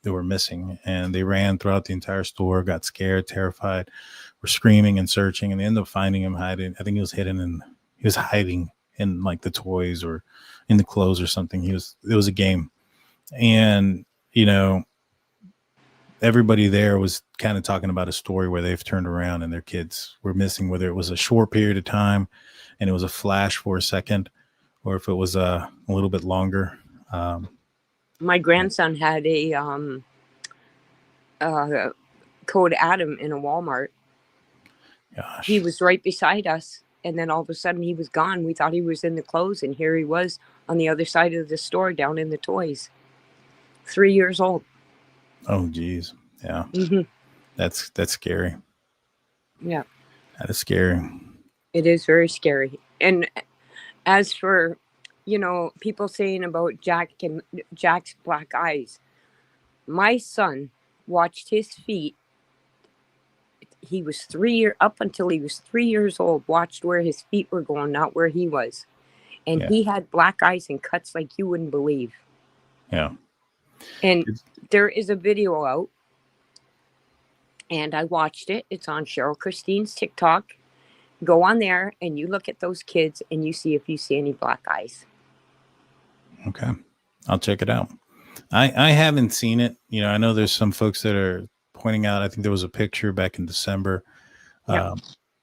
they were missing, and they ran throughout the entire store, got scared, terrified, were screaming and searching, and they ended up finding him hiding. I think he was hidden in He was hiding in like the toys or in the clothes or something. It was a game. And, everybody there was kind of talking about a story where they've turned around and their kids were missing, whether it was a short period of time and it was a flash for a second, or if it was a little bit longer. My grandson had a code Adam in a Walmart. Gosh. He was right beside us, and then all of a sudden he was gone. We thought he was in the clothes, and here he was on the other side of the store down in the toys. 3 years old. Oh, geez. Yeah. Mm-hmm. That's scary. Yeah. That is scary. It is very scary. And as for, people saying about Jack's black eyes, my son watched his feet. He was up until he was 3 years old, watched where his feet were going, not where he was. And he had black eyes and cuts like you wouldn't believe. Yeah. And there is a video out, and I watched it. It's on Cheryl Christine's TikTok. Go on there and you look at those kids and you see if you see any black eyes. Okay. I'll check it out. I haven't seen it. I know there's some folks that are pointing out, I think there was a picture back in December. Yeah.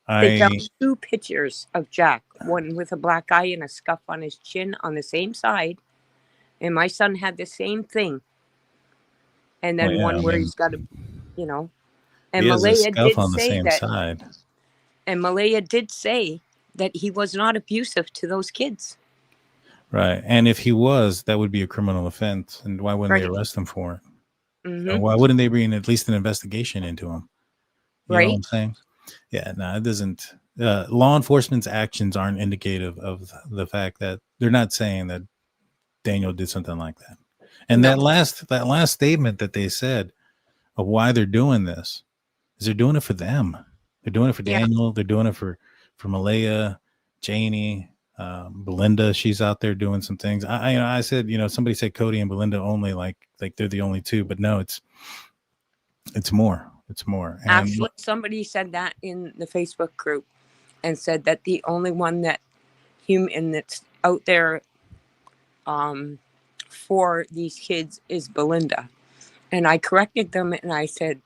They found 2 pictures of Jack, one with a black eye and a scuff on his chin on the same side. And my son had the same thing. And then one where he's got and Malaya did say that. Side. And Malaya did say that he was not abusive to those kids. Right. And if he was, that would be a criminal offense. And why wouldn't they arrest him for it? Mm-hmm. Why wouldn't they bring at least an investigation into him? You know what I'm saying? Yeah, no, it doesn't. Law enforcement's actions aren't indicative of the fact that they're not saying that Daniel did something like that. And that last statement that they said of why they're doing this is they're doing it for them. They're doing it for Daniel. They're doing it for Malaya, Janie, Belinda. She's out there doing some things. I said, somebody said Cody and Belinda only, like they're the only 2, but no, it's more. It's more. And actually, somebody said that in the Facebook group and said that the only one that that's out there for these kids is Belinda. And I corrected them and I said,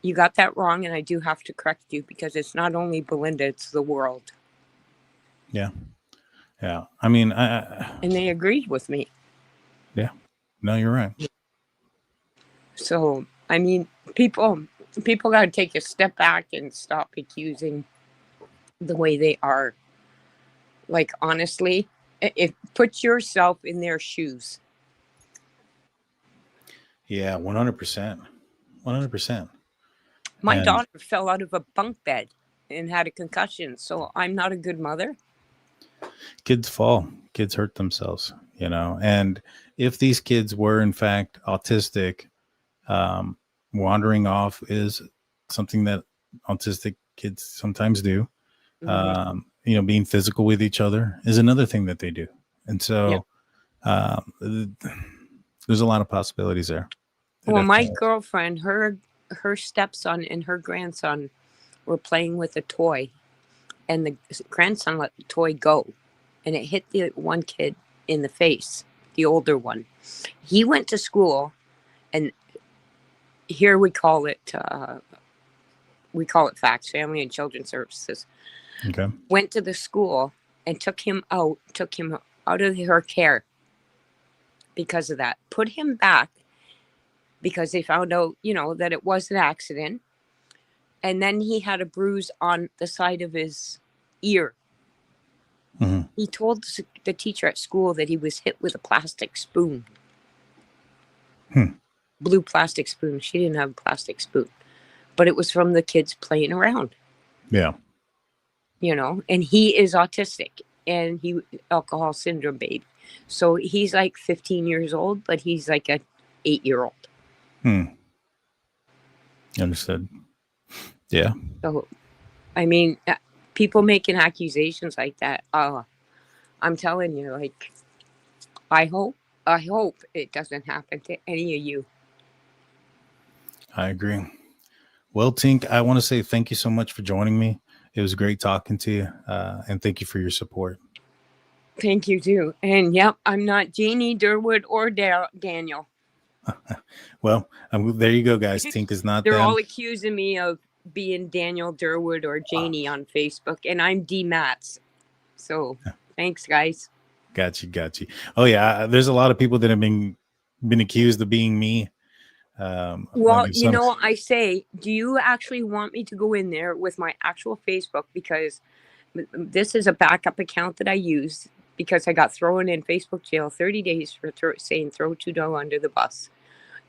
you got that wrong, and I do have to correct you because it's not only Belinda, it's the world. Yeah. Yeah. I mean, and they agreed with me. Yeah. No, you're right. So, I mean, people got to take a step back and stop accusing the way they are. Like, honestly, put yourself in their shoes. Yeah, 100%. 100%. My daughter fell out of a bunk bed and had a concussion, so I'm not a good mother. Kids fall. Kids hurt themselves, And if these kids were, in fact, autistic, wandering off is something that autistic kids sometimes do. Mm-hmm. Being physical with each other is another thing that they do. And so there's a lot of possibilities there. Well, my girlfriend, her stepson and her grandson were playing with a toy, and the grandson let the toy go, and it hit the one kid in the face, the older one. He went to school, and here we call it FACS, Family and Children's Services. Okay. Went to the school and took him out of her care because of that. Put him back because they found out, that it was an accident. And then he had a bruise on the side of his ear. Mm-hmm. He told the teacher at school that he was hit with a plastic spoon. Blue plastic spoon. She didn't have a plastic spoon. But it was from the kids playing around. Yeah. And he is autistic. And he alcohol syndrome baby. So he's like 15 years old, but he's like an 8-year-old. Understood. Yeah. So, I mean, people making accusations like that. I'm telling you, like, I hope it doesn't happen to any of you. I agree. Well, Tink, I want to say thank you so much for joining me. It was great talking to you, and thank you for your support. Thank you too. And yep, I'm not Janie, Durwood, or Daniel. Well, there you go, guys. Tink is not They're them. all accusing me of being Daniel, Durwood, or Janie on Facebook, and I'm D Mats. So thanks, guys. Got you. Oh yeah, there's a lot of people that have been accused of being me. Well, you know, I say, do you actually want me to go in there with my actual Facebook? Because this is a backup account that I use because I got thrown in Facebook jail 30 days for saying throw Trudeau under the bus.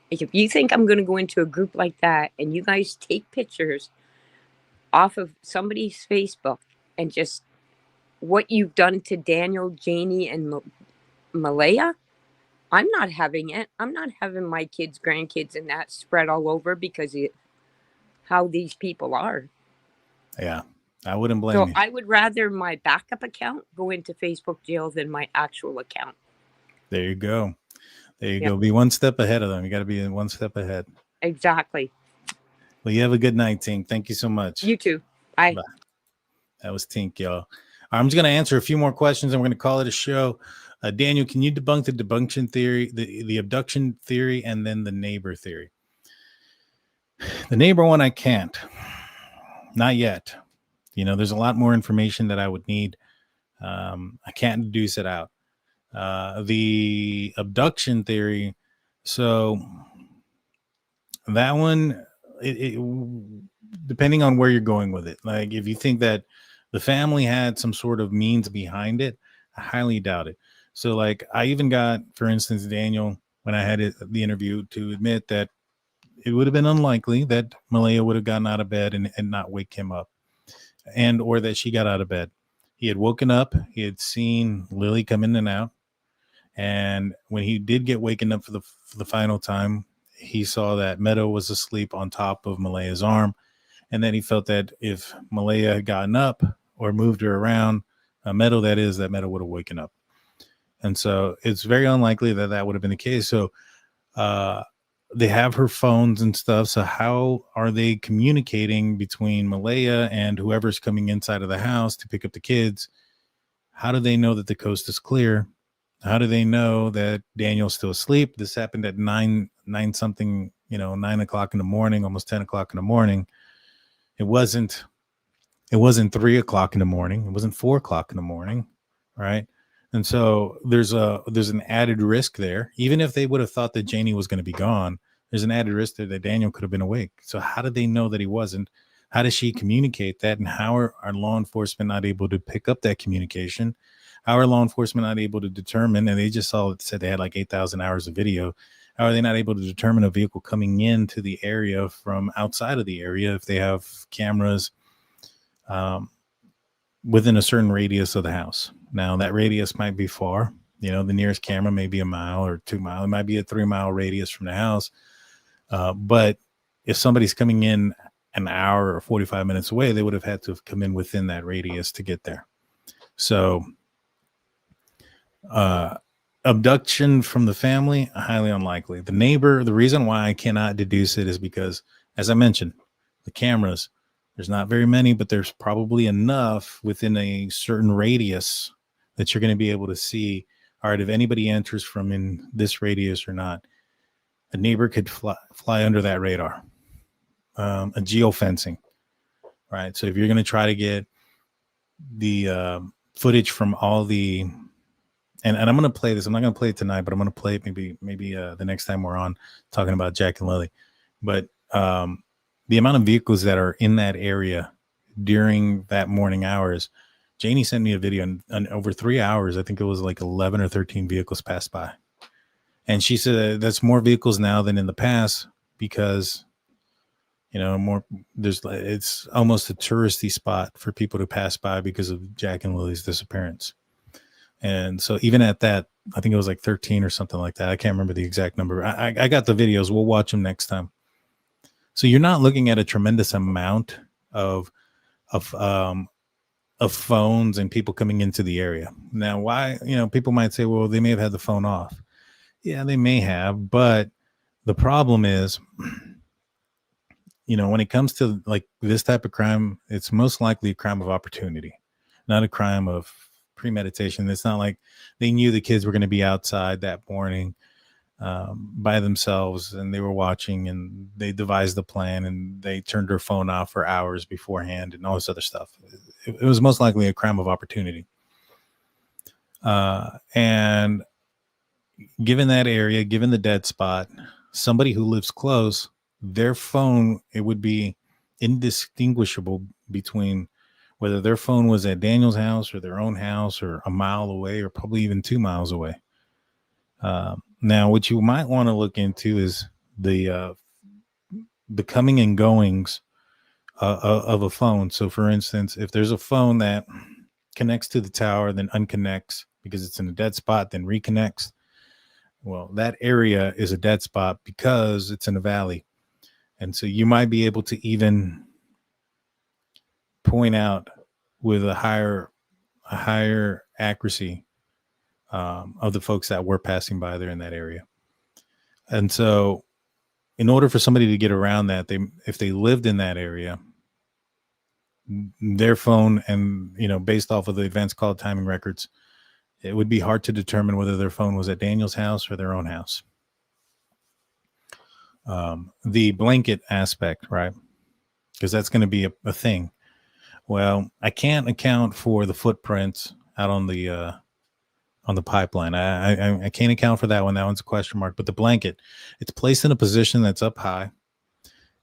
If you think I'm going to go into a group like that and you guys take pictures off of somebody's Facebook and just what you've done to Daniel, Janie, and Malaya, I'm not having it. I'm not having my kids, grandkids, and that spread all over because of how these people are. Yeah, I wouldn't blame you. I would rather my backup account go into Facebook jail than my actual account. There you go. Be one step ahead of them. You got to be one step ahead. Exactly. Well, you have a good night, Tink. Thank you so much. You too. Bye. That was Tink, y'all. I'm just going to answer a few more questions and we're going to call it a show. Daniel, can you debunk the debunction theory, the abduction theory, and then the neighbor theory? The neighbor one, I can't. Not yet. You know, there's a lot more information that I would need. I can't deduce it out. The abduction theory, so that one, it depending on where you're going with it. Like, if you think that the family had some sort of means behind it, I highly doubt it. So, like, I even got, for instance, Daniel, when I had the interview, to admit that it would have been unlikely that Malaya would have gotten out of bed and not wake him up, and or that she got out of bed. He had woken up. He had seen Lilly come in and out. And when he did get waken up for the final time, he saw that Meadow was asleep on top of Malaya's arm. And then he felt that if Malaya had gotten up or moved her around, Meadow would have waken up. And so it's very unlikely that would have been the case. So they have her phones and stuff. So how are they communicating between Malaya and whoever's coming inside of the house to pick up the kids? How do they know that the coast is clear? How do they know that Daniel's still asleep? This happened at 9 something, 9 o'clock in the morning, almost 10 o'clock in the morning. It wasn't 3 o'clock in the morning. It wasn't 4 o'clock in the morning. Right. And so there's an added risk there. Even if they would have thought that Janie was going to be gone, there's an added risk there that Daniel could have been awake. So how did they know that he wasn't? How does she communicate that? And how are law enforcement not able to pick up that communication? How are law enforcement not able to determine? And they just said they had like 8,000 hours of video. How are they not able to determine a vehicle coming into the area from outside of the area if they have cameras within a certain radius of the house? Now, that radius might be far. The nearest camera may be 1 mile or 2 miles. It might be a 3-mile radius from the house. But if somebody's coming in an hour or 45 minutes away, they would have had to have come in within that radius to get there. So abduction from the family, highly unlikely. The neighbor, the reason why I cannot deduce it is because, as I mentioned, the cameras, there's not very many, but there's probably enough within a certain radius that you're going to be able to see, all right, if anybody enters from in this radius or not. A neighbor could fly under that radar. A geofencing, right? So if you're going to try to get the footage from all the, and I'm going to play this. I'm not going to play it tonight, but I'm going to play it maybe the next time we're on talking about Jack and Lilly. But the amount of vehicles that are in that area during that morning hours, Janie sent me a video, and over 3 hours, I think it was like 11 or 13 vehicles passed by. And she said that's more vehicles now than in the past because, it's almost a touristy spot for people to pass by because of Jack and Lily's disappearance. And so even at that, I think it was like 13 or something like that. I can't remember the exact number. I got the videos. We'll watch them next time. So you're not looking at a tremendous amount of phones and people coming into the area. Now, why, people might say, well, they may have had the phone off. Yeah, they may have. But the problem is when it comes to like this type of crime, it's most likely a crime of opportunity, not a crime of premeditation. It's not like they knew the kids were going to be outside that morning by themselves and they were watching and they devised the plan and they turned their phone off for hours beforehand and all this other stuff. It was most likely a crime of opportunity. And given that area, given the dead spot, somebody who lives close, their phone, it would be indistinguishable between whether their phone was at Daniel's house or their own house or a mile away or probably even 2 miles away. Now, what you might want to look into is the coming and goings of a phone. So, for instance, if there's a phone that connects to the tower, then unconnects because it's in a dead spot, then reconnects. Well, that area is a dead spot because it's in a valley. And so you might be able to even point out with a higher accuracy of the folks that were passing by there in that area. And so in order for somebody to get around that, if they lived in that area, their phone and, based off of the events called timing records, it would be hard to determine whether their phone was at Daniel's house or their own house. The blanket aspect, right? Because that's going to be a thing. Well, I can't account for the footprints out on the pipeline. I can't account for that one. That one's a question mark. But the blanket, it's placed in a position that's up high.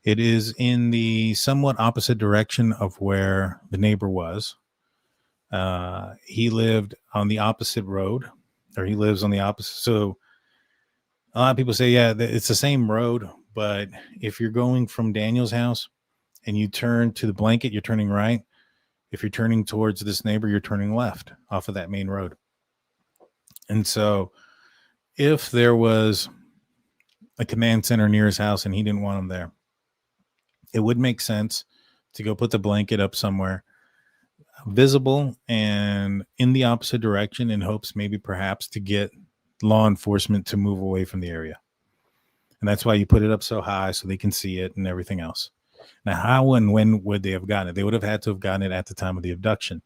It is in the somewhat opposite direction of where the neighbor was. He lived on the opposite road, or he lives on the opposite. So a lot of people say, yeah, it's the same road. But if you're going from Daniel's house and you turn to the blanket, you're turning right. If you're turning towards this neighbor, you're turning left off of that main road. And so if there was a command center near his house and he didn't want him there, it would make sense to go put the blanket up somewhere visible and in the opposite direction in hopes maybe perhaps to get law enforcement to move away from the area. And that's why you put it up so high so they can see it and everything else. Now, how and when would they have gotten it? They would have had to have gotten it at the time of the abduction.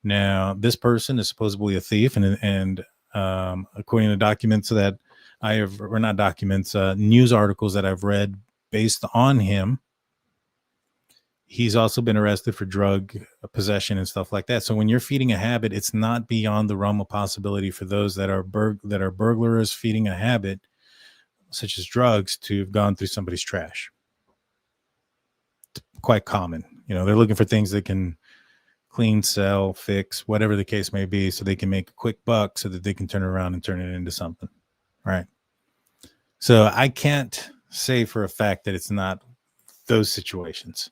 Now, this person is supposedly a thief, and according to documents that I have, or not documents, news articles that I've read based on him, he's also been arrested for drug possession and stuff like that. So when you're feeding a habit, it's not beyond the realm of possibility for those that are burglars feeding a habit, such as drugs, to have gone through somebody's trash. It's quite common. They're looking for things that can clean, sell, fix, whatever the case may be, so they can make a quick buck so that they can turn around and turn it into something. Right. So I can't say for a fact that it's not those situations.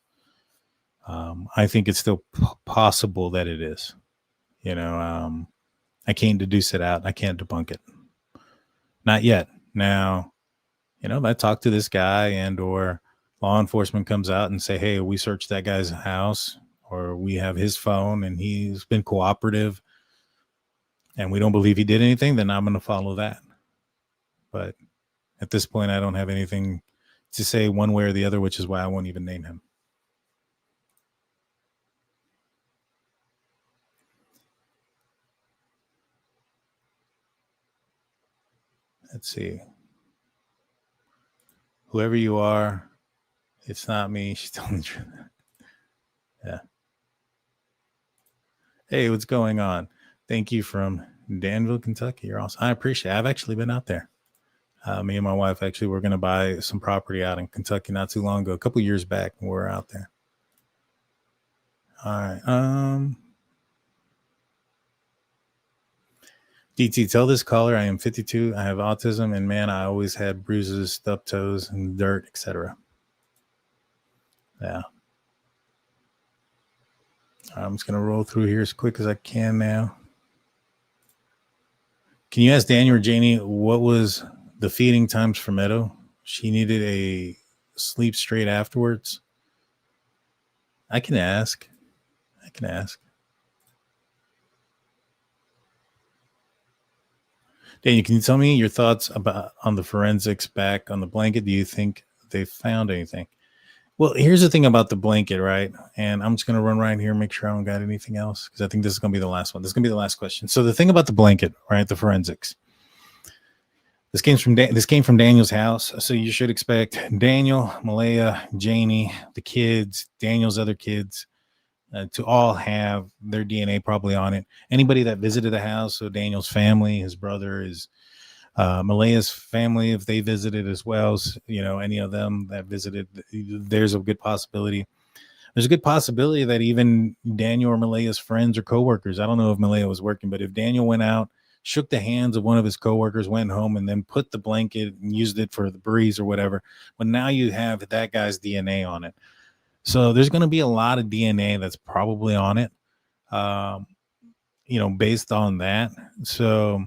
I think it's still possible that it is. I can't deduce it out. I can't debunk it. Not yet. Now, if I talk to this guy and or law enforcement comes out and say, hey, we searched that guy's house or we have his phone and he's been cooperative and we don't believe he did anything, then I'm going to follow that. But at this point, I don't have anything to say one way or the other, which is why I won't even name him. Let's see. Whoever you are, it's not me. She's telling the truth. Yeah. Hey, what's going on? Thank you from Danville, Kentucky. You're awesome. I appreciate it. I've actually been out there. Me and my wife actually were going to buy some property out in Kentucky not too long ago, a couple years back when we were out there. All right. DT, tell this caller I am 52. I have autism, and man, I always had bruises, stubbed toes, and dirt, etc. Yeah. I'm just going to roll through here as quick as I can now. Can you ask Daniel or Janie what was the feeding times for Meadow? She needed a sleep straight afterwards. I can ask. Daniel, can you tell me your thoughts on the forensics back on the blanket? Do you think they found anything? Well, here's the thing about the blanket, right? And I'm just going to run right here, make sure I don't got anything else, because I think this is going to be the last one. This is going to be the last question. So the thing about the blanket, right? The forensics. This came from Daniel's house, so you should expect Daniel, Malaya, Janie, the kids, Daniel's other kids, to all have their DNA probably on it. Anybody that visited the house, so Daniel's family, his brother, his Malaya's family, if they visited as well, any of them that visited, there's a good possibility. There's a good possibility that even Daniel or Malaya's friends or coworkers, I don't know if Malaya was working, but if Daniel went out, shook the hands of one of his coworkers, went home, and then put the blanket and used it for the breeze or whatever, but now you have that guy's DNA on it. So there's going to be a lot of DNA that's probably on it, based on that. So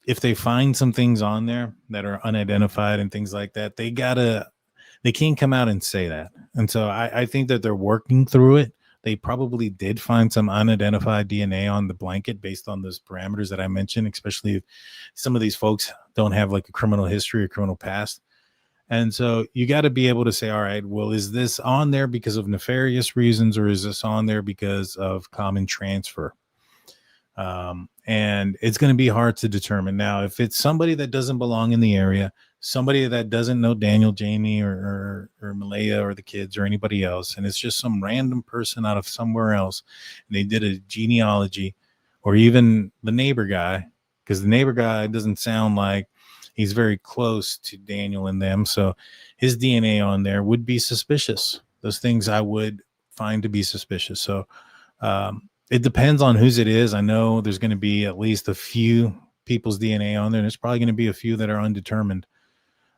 if they find some things on there that are unidentified and things like that, they can't come out and say that. And so I think that they're working through it. They probably did find some unidentified DNA on the blanket based on those parameters that I mentioned, especially if some of these folks don't have like a criminal history or criminal past. And so you got to be able to say, all right, well, is this on there because of nefarious reasons, or is this on there because of common transfer? And it's going to be hard to determine. Now, if it's somebody that doesn't belong in the area, somebody that doesn't know Daniel, Jamie, or Malaya or the kids or anybody else, and it's just some random person out of somewhere else, and they did a genealogy, or even the neighbor guy, because the neighbor guy doesn't sound like he's very close to Daniel and them. So his DNA on there would be suspicious. Those things I would find to be suspicious. So it depends on whose it is. I know there's going to be at least a few people's DNA on there, and there's probably going to be a few that are undetermined.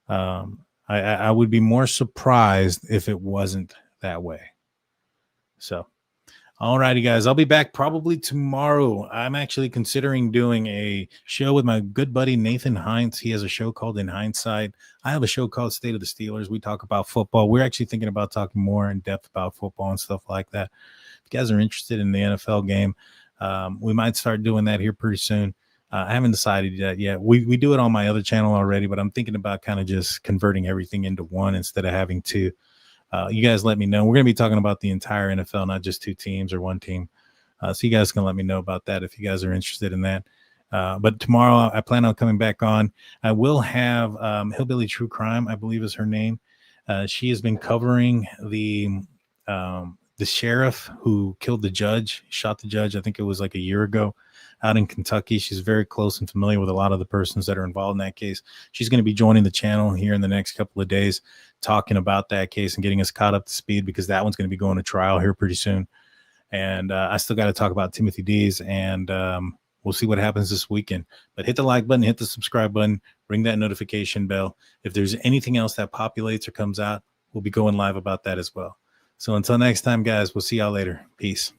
I would be more surprised if it wasn't that way. So, all righty, guys. I'll be back probably tomorrow. I'm actually considering doing a show with my good buddy Nathan Hines. He has a show called In Hindsight. I have a show called State of the Steelers. We talk about football. We're actually thinking about talking more in depth about football and stuff like that. If you guys are interested in the NFL game, we might start doing that here pretty soon. I haven't decided yet. We do it on my other channel already, but I'm thinking about kind of just converting everything into one instead of having two. You guys let me know. We're going to be talking about the entire NFL, not just two teams or one team. So you guys can let me know about that if you guys are interested in that. But tomorrow I plan on coming back on. I will have Hillbilly True Crime, I believe is her name. She has been covering the sheriff who killed the judge, shot the judge. I think it was like a year ago out in Kentucky. She's very close and familiar with a lot of the persons that are involved in that case. She's going to be joining the channel here in the next couple of days, talking about that case and getting us caught up to speed, because that one's going to be going to trial here pretty soon. And I still got to talk about Timothy Dees, and we'll see what happens this weekend. But hit the like button, hit the subscribe button, ring that notification bell. If there's anything else that populates or comes out, we'll be going live about that as well. So until next time, guys, we'll see y'all later. Peace.